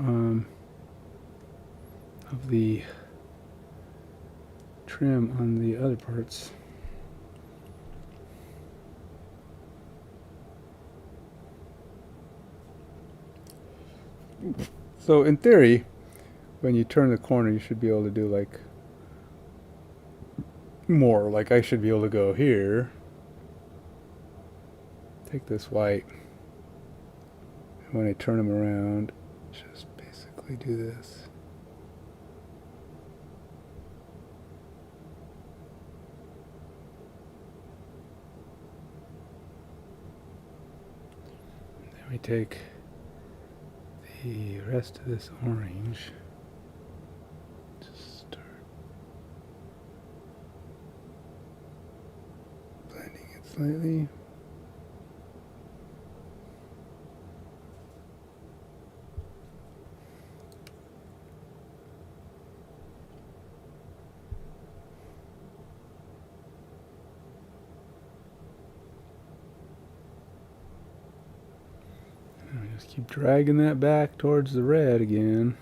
of the trim on the other parts. So in theory, when you turn the corner, you should be able to do like more. Like I should be able to go here take this white, and when I turn them around, just basically do this. Then we take the rest of this orange, just start blending it slightly. Just keep dragging that back towards the red again.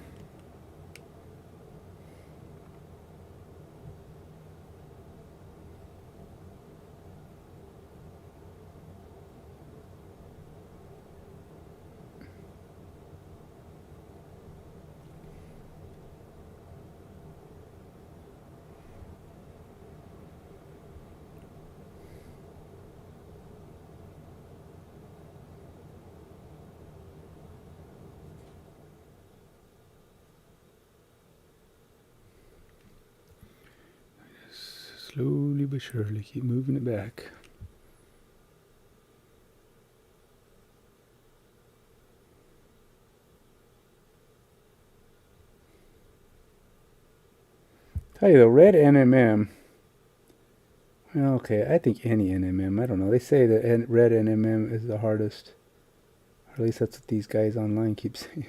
Slowly but surely keep moving it back. Tell you the red NMM. Well, okay, I think any NMM. I don't know. They say that red NMM is the hardest. Or at least that's what these guys online keep saying.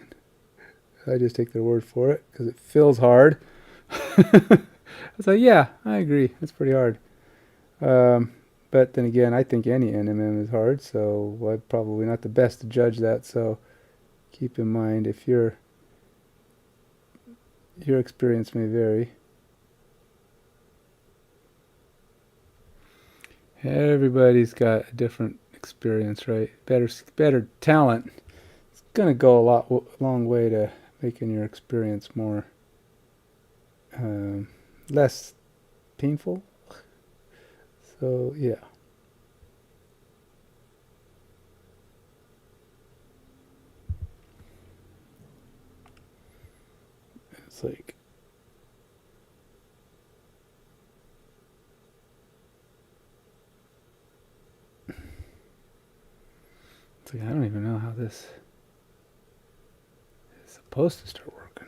I just take their word for it because it feels hard. I was like, yeah, I agree. It's pretty hard. But then again, I think any NMM is hard, so I'm probably not the best to judge that. So keep in mind if your experience may vary. Everybody's got a different experience, right? Better talent. It's gonna go a long way to making your experience more less painful. So yeah. It's like I don't even know how this is supposed to start working.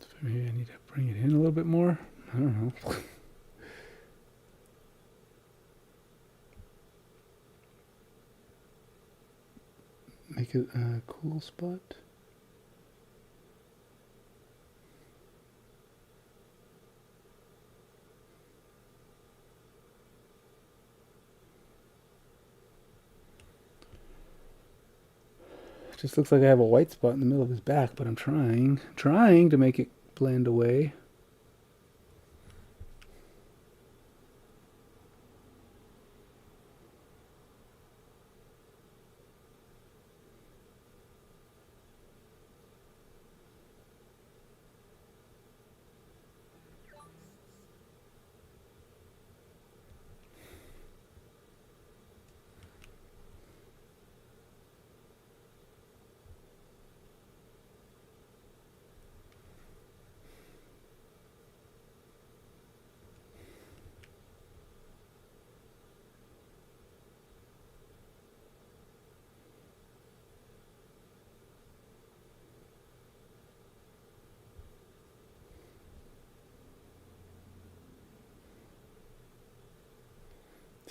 So maybe I need to bring it in a little bit more. I don't know. Make it a cool spot. It just looks like I have a white spot in the middle of his back, but I'm trying to make it blend away.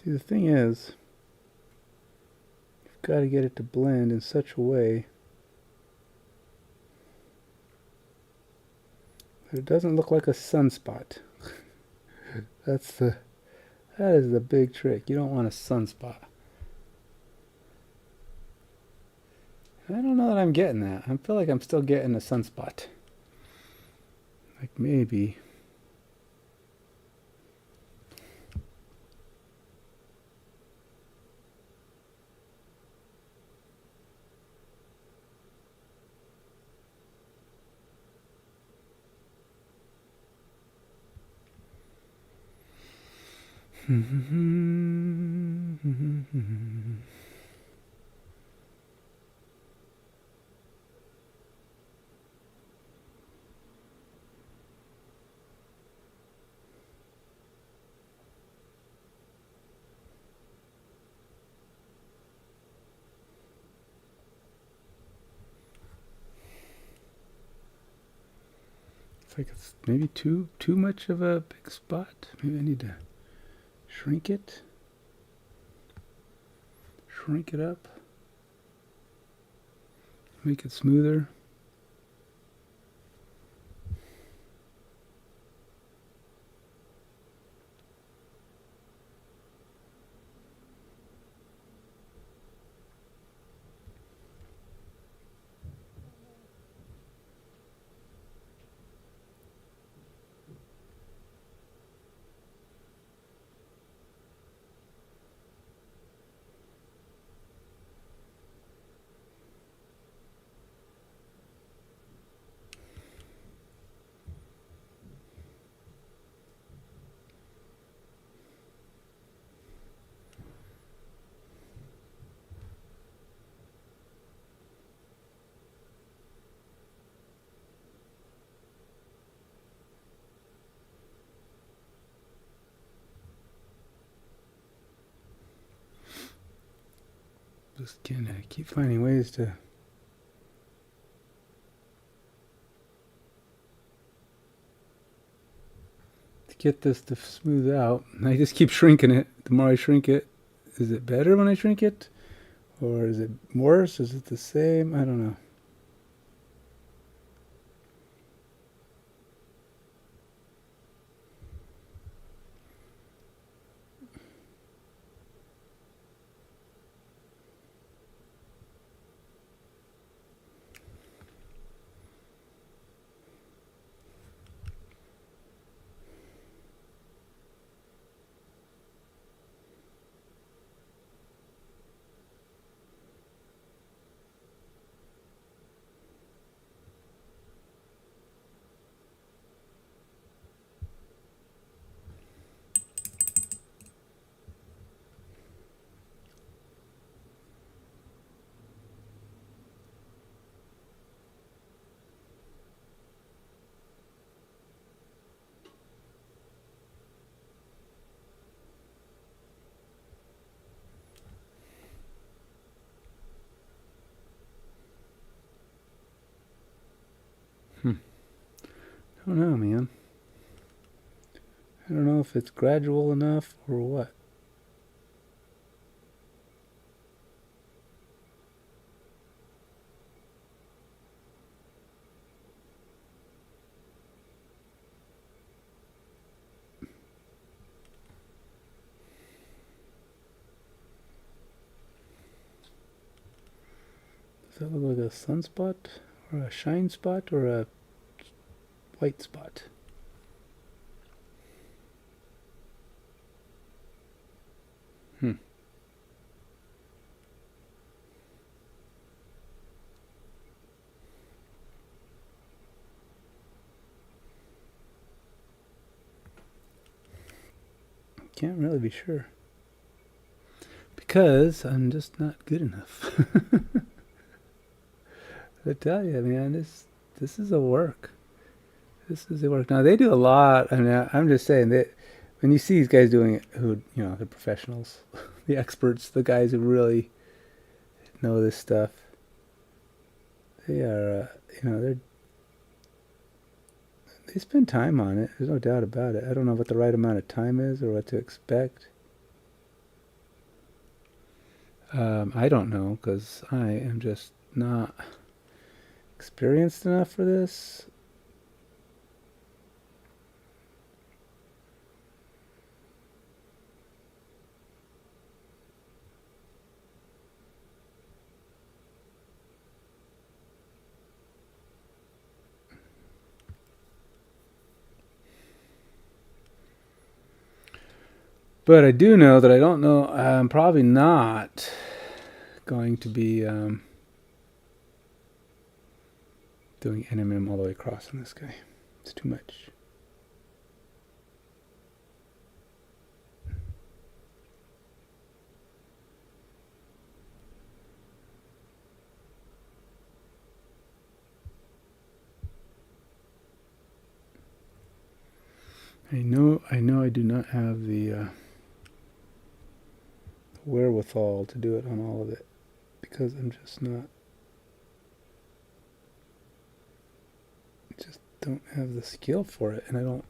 See, the thing is, you've got to get it to blend in such a way that it doesn't look like a sunspot. That is the big trick. You don't want a sunspot. I don't know that I'm getting that. I feel like I'm still getting a sunspot. Like maybe. It's like it's maybe too much of a big spot. Maybe I need to shrink it. Shrink it up. Make it smoother. Just can I keep finding ways to get this to smooth out. I just keep shrinking it. The more I shrink it, is it better when I shrink it? Or is it worse? Is it the same? I don't know. I don't know, man. I don't know if it's gradual enough or what. Does that look like a sunspot or a shine spot or a white spot? Can't really be sure. Because I'm just not good enough. I tell you, man, this is a work. This is a work. Now they do a lot. I mean, I'm just saying that when you see these guys doing it, who the professionals, the experts, the guys who really know this stuff, they are, they spend time on it. There's no doubt about it. I don't know what the right amount of time is or what to expect. I don't know because I am just not experienced enough for this. But I do know that I don't know. I'm probably not going to be doing NMM all the way across on this guy. It's too much. I know I do not have the wherewithal to do it on all of it because I'm just not, just don't have the skill for it, and I don't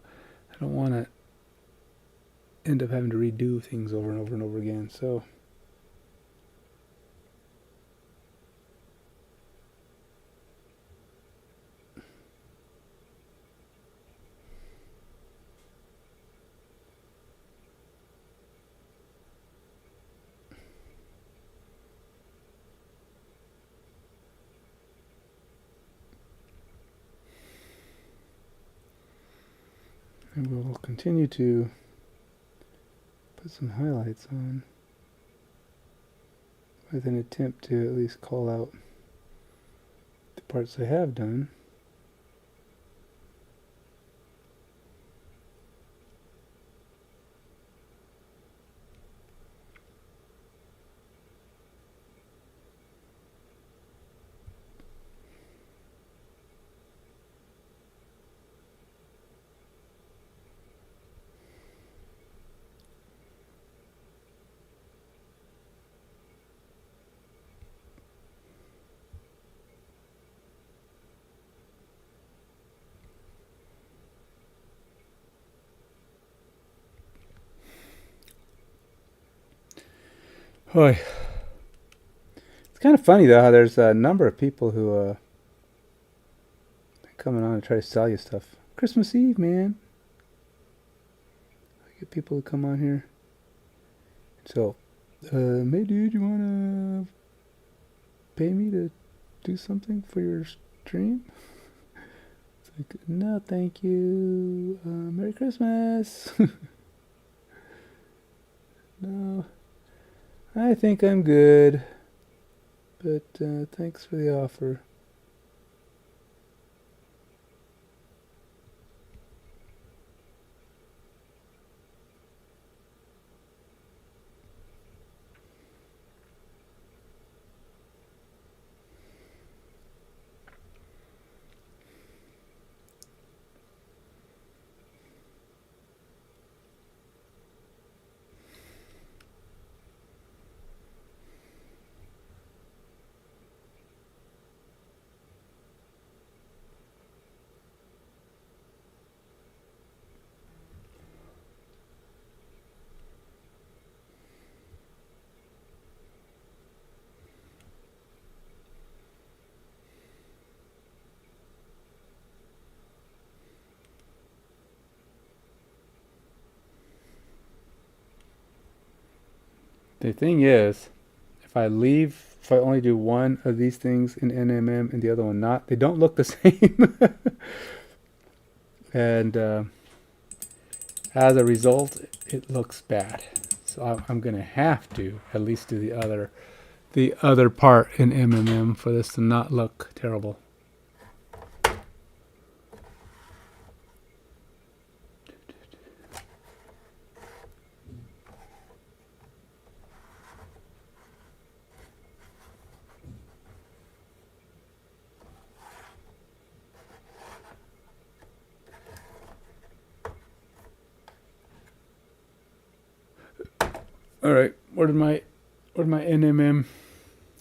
want to end up having to redo things over and over and over again. So I will continue to put some highlights on with an attempt to at least call out the parts I have done. Boy, it's kind of funny though how there's a number of people who coming on and try to sell you stuff. Christmas Eve, man. I get people who come on here. So, hey dude, you wanna pay me to do something for your stream? It's like, no, thank you. Merry Christmas. No, I think I'm good. But thanks for the offer. The thing is, if I only do one of these things in NMM and the other one not, they don't look the same. And as a result, it looks bad. So I'm going to have to at least do the other part in MMM for this to not look terrible. All right, where did my NMM,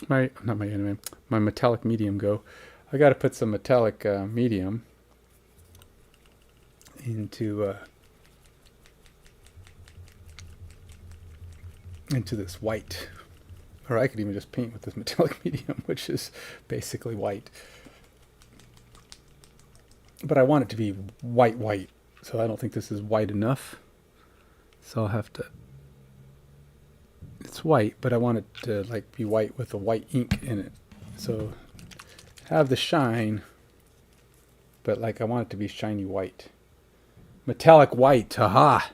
not my NMM, my metallic medium go? I got to put some metallic medium into this white, or I could even just paint with this metallic medium, which is basically white. But I want it to be white, so I don't think this is white enough. So I'll have to. It's white, but I want it to like be white with a white ink in it. So have the shine, but like I want it to be shiny white. Metallic white, haha!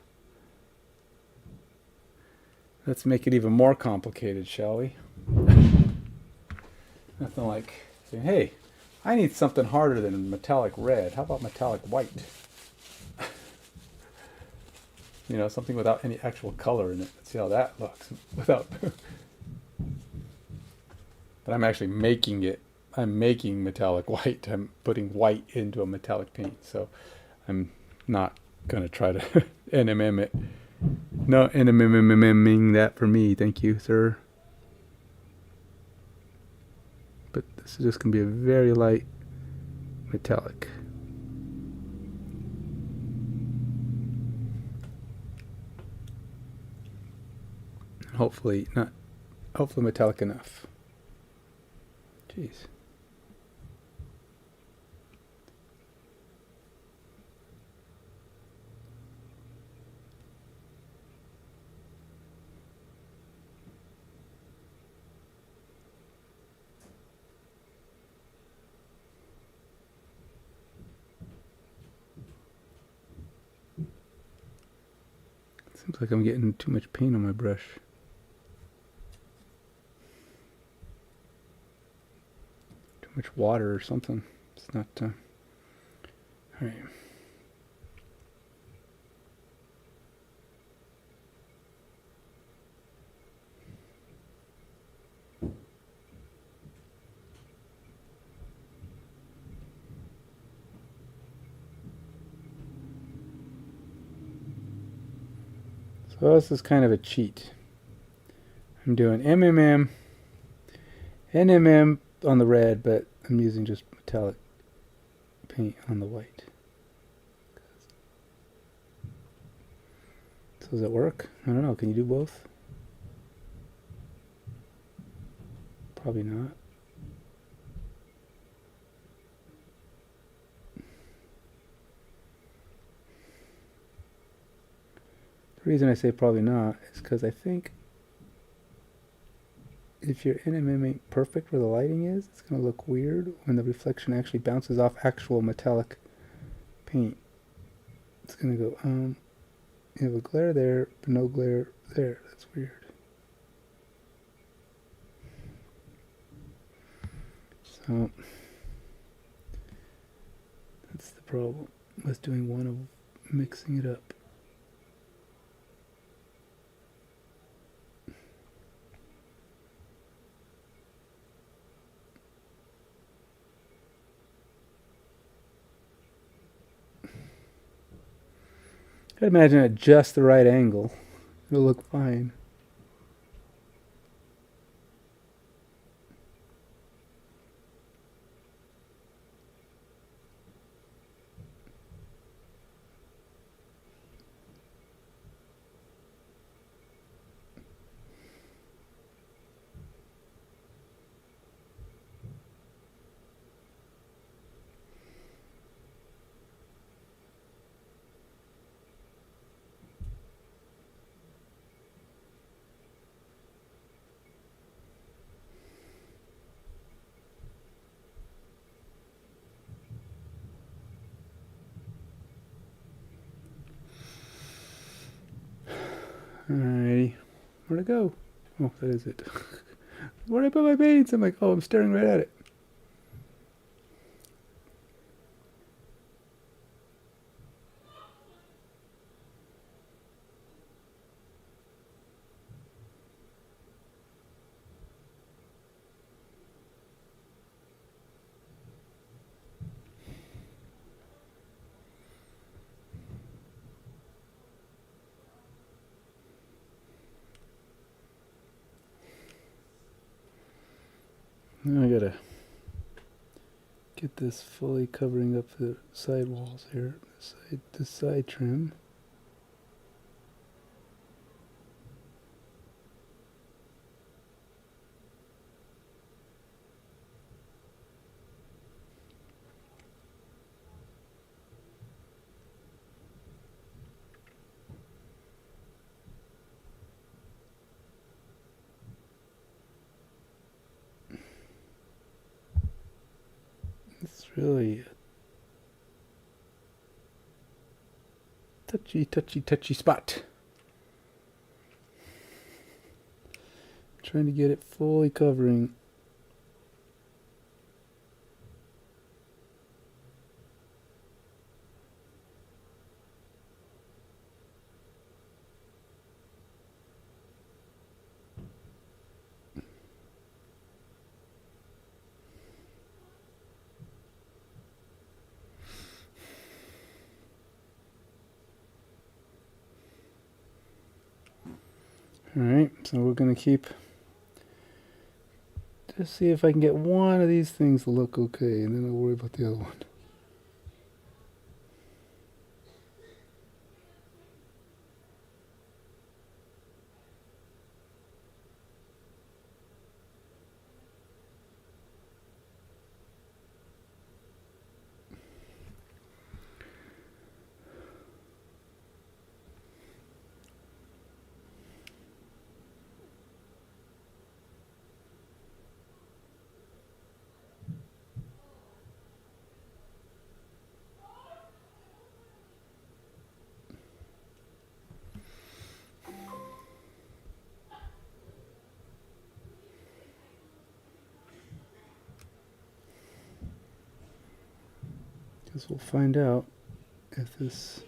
Let's make it even more complicated, shall we? Nothing like saying, hey, I need something harder than metallic red. How about metallic white? You know, something without any actual color in it. Let's see how that looks without. But I'm actually making it. I'm making metallic white. I'm putting white into a metallic paint. So I'm not gonna try to NMM it. No NMMing that for me, thank you, sir. But this is just gonna be a very light metallic. Hopefully not. Hopefully metallic enough. Jeez. Seems like I'm getting too much paint on my brush. Too much water or something. It's not. All right. So this is kind of a cheat. I'm doing MMM, NMM on the red, but I'm using just metallic paint on the white. So does it work? I don't know. Can you do both? Probably not. The reason I say probably not is because I think if your NMM ain't perfect where the lighting is, it's going to look weird when the reflection actually bounces off actual metallic paint. It's going to go, you have a glare there, but no glare there. That's weird. So, that's the problem with doing one of mixing it up. I'd imagine at just the right angle, it'll look fine. Alrighty. Where'd it go? Oh, that is it. Where'd I put my paints? I'm like, oh, I'm staring right at it. Now I gotta get this fully covering up the side walls here. This side trim. It's really a touchy spot. Trying to get it fully covering. Alright, so we're going to keep... Just see if I can get one of these things to look okay, and then I'll worry about the other one. Guess we'll find out if this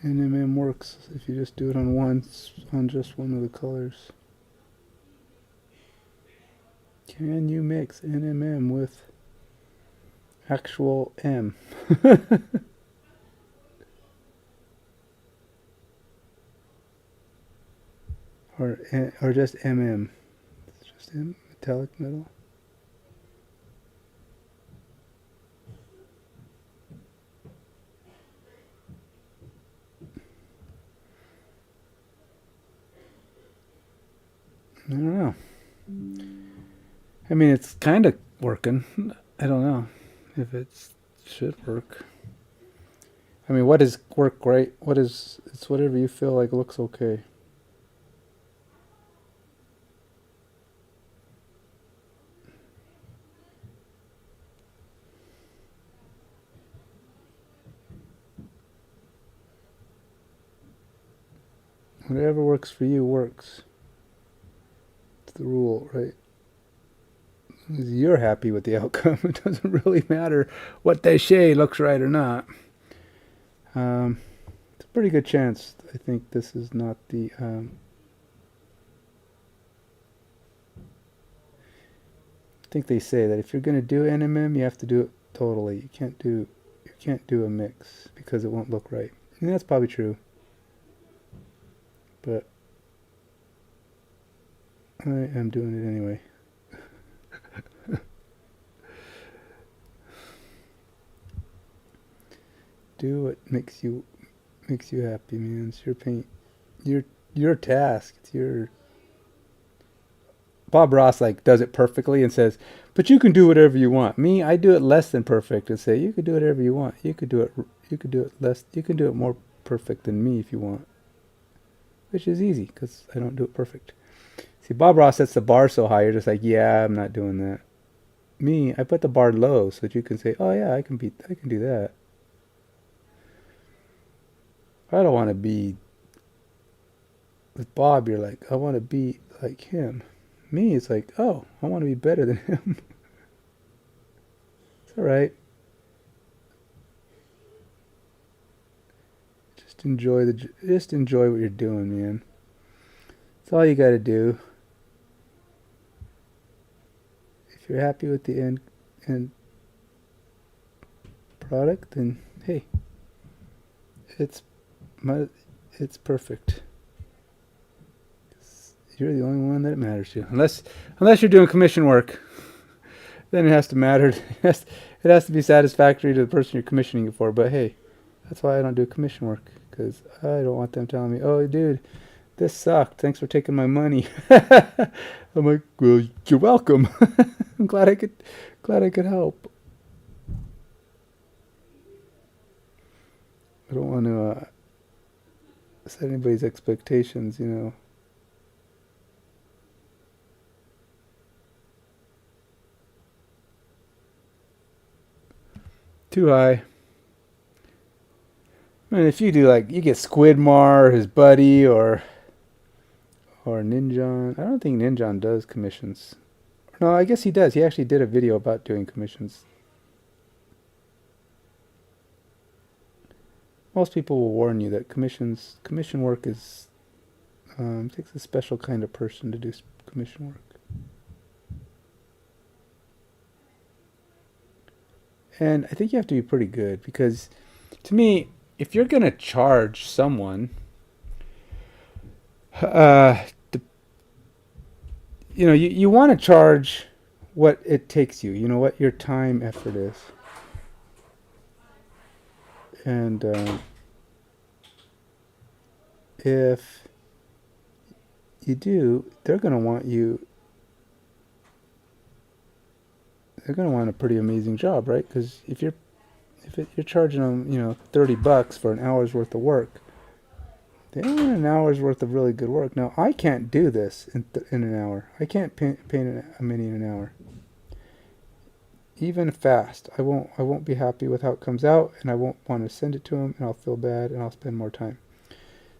NMM works if you just do it on just one of the colors. Can you mix NMM with actual M? or just MM? It's just M, metallic metal. I don't know. I mean, it's kind of working. I don't know if it should work. I mean, what is work great? It's whatever you feel like looks okay. Whatever works for you works. It's the rule, right? You're happy with the outcome. It doesn't really matter what they say looks right or not. It's a pretty good chance. I think this is not the. I think they say that if you're going to do NMM, you have to do it totally. You can't do a mix because it won't look right. And that's probably true. But I am doing it anyway. Do what makes you happy, man. It's your paint, your task. It's your. Bob Ross does it perfectly and says, "But you can do whatever you want." Me, I do it less than perfect and say, "You could do whatever you want. You could do it less. You can do it more perfect than me if you want." Which is easy because I don't do it perfect. See, Bob Ross sets the bar so high, you're just like, "Yeah, I'm not doing that." Me, I put the bar low so that you can say, "Oh yeah, I can do that." I don't want to be with Bob. You're like, I want to be like him. Me, it's like, oh, I want to be better than him. It's all right. Just enjoy what you're doing, man. That's all you got to do. If you're happy with the end product, then hey, it's perfect. You're the only one that it matters to. Unless you're doing commission work, then it has to matter. It has to be satisfactory to the person you're commissioning it for. But hey, that's why I don't do commission work, because I don't want them telling me, "Oh, dude, this sucked. Thanks for taking my money." I'm like, "Well, you're welcome. I'm glad I could help." I don't want to set anybody's expectations, you know. Too high. I mean, if you do you get Squidmar, his buddy, or Ninjon. I don't think Ninjon does commissions. No, I guess he does. He actually did a video about doing commissions. Most people will warn you that commission work is takes a special kind of person to do commission work. And I think you have to be pretty good, because to me, if you're going to charge someone, uh, you want to charge what it takes you. You know what your time effort is, and if you do, they're gonna want you. They're gonna want a pretty amazing job, right? Because you're charging them, $30 for an hour's worth of work, they want an hour's worth of really good work. Now I can't do this in an hour. I can't paint a mini in an hour. Even fast, I won't be happy with how it comes out, and I won't want to send it to them, and I'll feel bad, and I'll spend more time.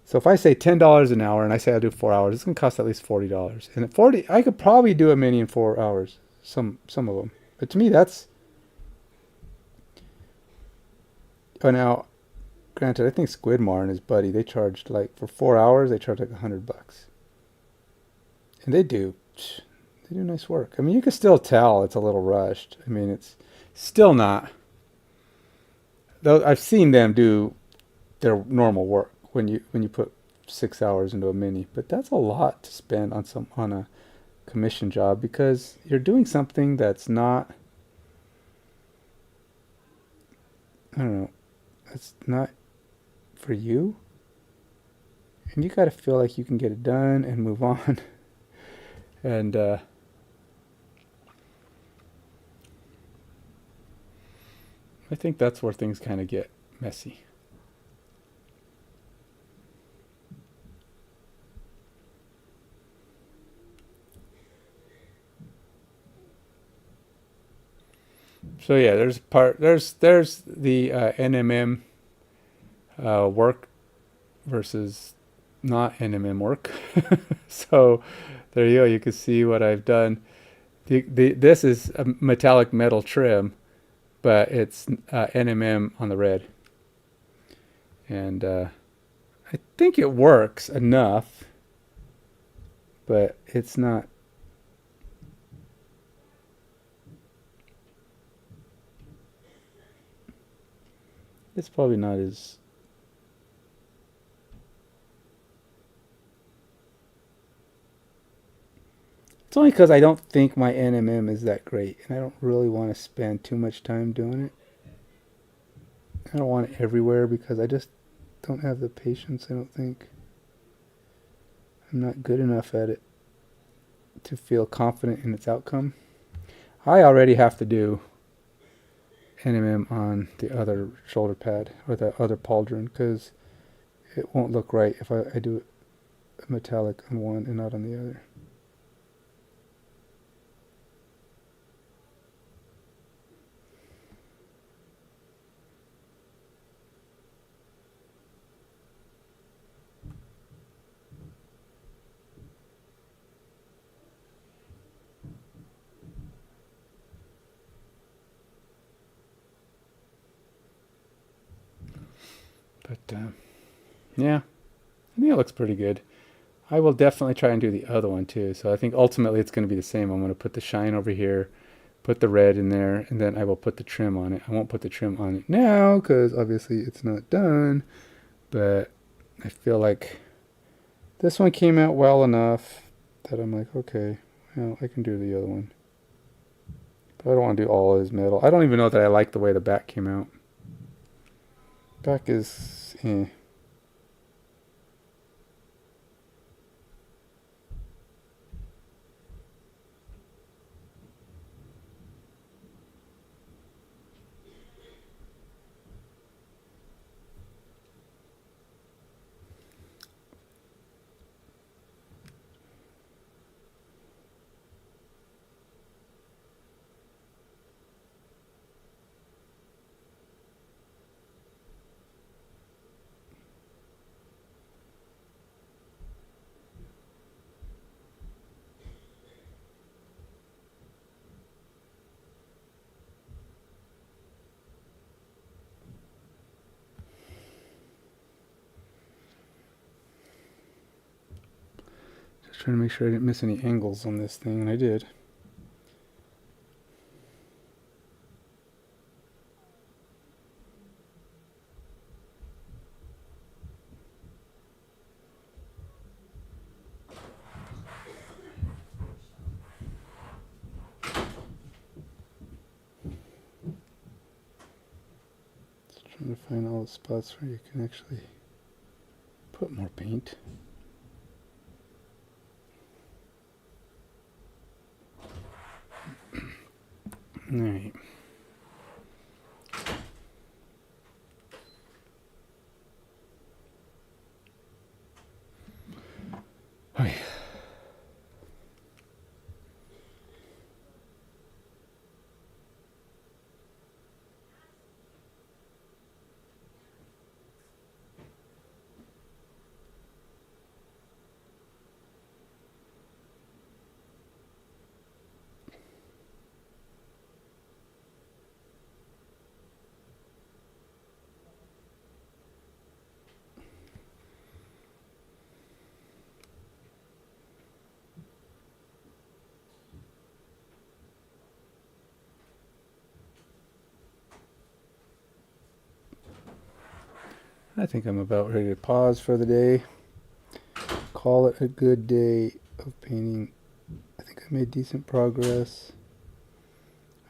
So if I say $10 an hour, and I say I'll do 4 hours, it's gonna cost at least $40. And at 40, I could probably do a mini in 4 hours. Some of them, but to me that's. Oh, now, granted, I think Squidmar and his buddy, they charged like for 4 hours, they charged like $100, and they do nice work. I mean, you can still tell it's a little rushed. I mean, it's still not. Though I've seen them do their normal work when you put 6 hours into a mini, but that's a lot to spend on a commission job because you're doing something that's not. I don't know. It's not for you, and you got to feel like you can get it done and move on. And I think that's where things kind of get messy. So yeah, there's the NMM work versus not NMM work. So there you go. You can see what I've done. This is a metallic metal trim, but it's NMM on the red, and I think it works enough, but it's not. It's probably not as. It's only because I don't think my NMM is that great, and I don't really want to spend too much time doing it. I don't want it everywhere because I just don't have the patience. I don't think I'm not good enough at it to feel confident in its outcome. I already have to do NMM on the other shoulder pad or the other pauldron because it won't look right if I do it metallic on one and not on the other. But yeah, I think it looks pretty good. I will definitely try and do the other one too. So I think ultimately it's going to be the same. I'm going to put the shine over here, put the red in there, and then I will put the trim on it. I won't put the trim on it now because obviously it's not done, but I feel like this one came out well enough that I'm like, okay, well, I can do the other one. But I don't want to do all his metal. I don't even know that I like the way the back came out. Back is, eh. Just trying to make sure I didn't miss any angles on this thing, and I did. Gotta find all the spots where you can actually put more paint. All right. Okay. I think I'm about ready to pause for the day. Call it a good day of painting. I think I made decent progress.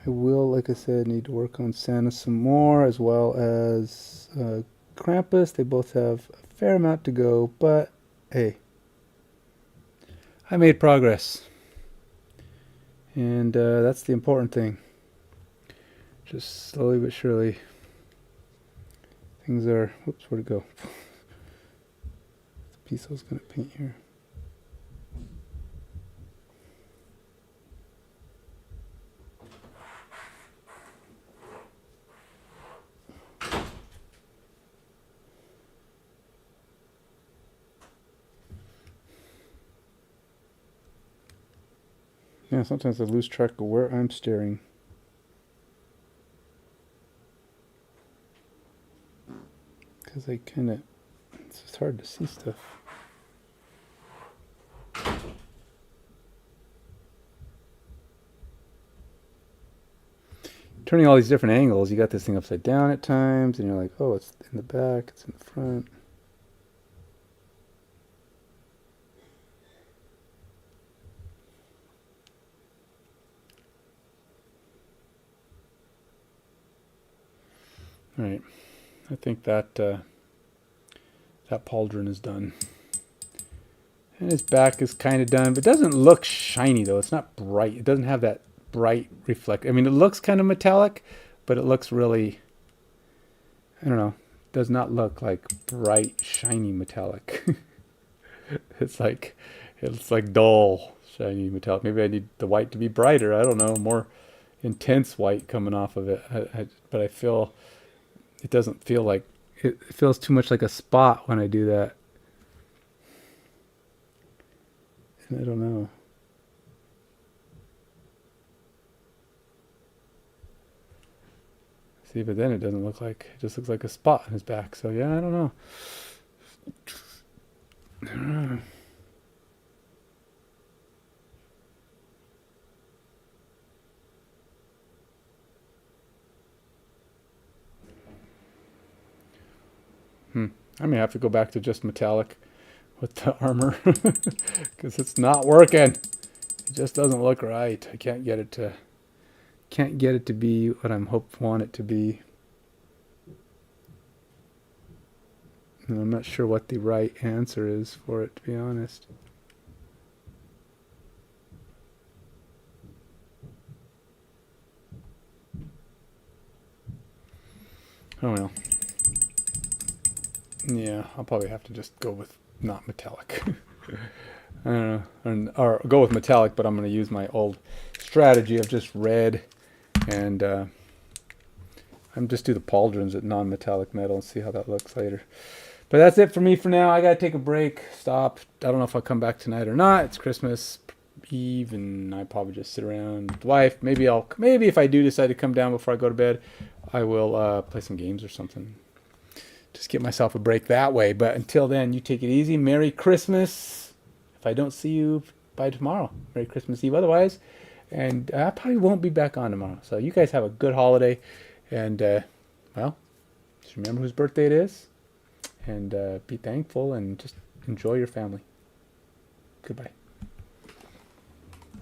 I will, like I said, need to work on Santa some more, as well as Krampus. They both have a fair amount to go, but hey, I made progress. And that's the important thing. Just slowly but surely, things are... Whoops, where'd it go? The piece I was going to paint here. Yeah, sometimes I lose track of where I'm staring. Because I kind of... It's just hard to see stuff. Turning all these different angles, you got this thing upside down at times, and you're like, oh, it's in the back, it's in the front. All right, I think that that pauldron is done. And his back is kind of done, but it doesn't look shiny though. It's not bright. It doesn't have that bright reflect. I mean, it looks kind of metallic, but it looks really, I don't know, does not look like bright, shiny metallic. It's like dull, shiny metallic. Maybe I need the white to be brighter. I don't know, more intense white coming off of it. But I feel it doesn't feel like, it feels too much like a spot when I do that. And I don't know. See, but then it doesn't look like, it just looks like a spot on his back. So yeah, I don't know. I don't know. I may have to go back to just metallic with the armor because it's not working. It just doesn't look right. I can't get it to be what I'm want it to be. And I'm not sure what the right answer is for it, to be honest. Oh well. Yeah, I'll probably have to just go with not metallic. I don't know, or go with metallic, but I'm going to use my old strategy of just red, and I'm just do the pauldrons at non-metallic metal and see how that looks later. But that's it for me for now. I got to take a break, stop. I don't know if I'll come back tonight or not. It's Christmas Eve, and I probably just sit around with the wife. Maybe if I do decide to come down before I go to bed, I will play some games or something. Just get myself a break that way. But until then, you take it easy. Merry Christmas. If I don't see you by tomorrow, Merry Christmas Eve otherwise. And I probably won't be back on tomorrow. So you guys have a good holiday. And, well, just remember whose birthday it is. And be thankful and just enjoy your family. Goodbye.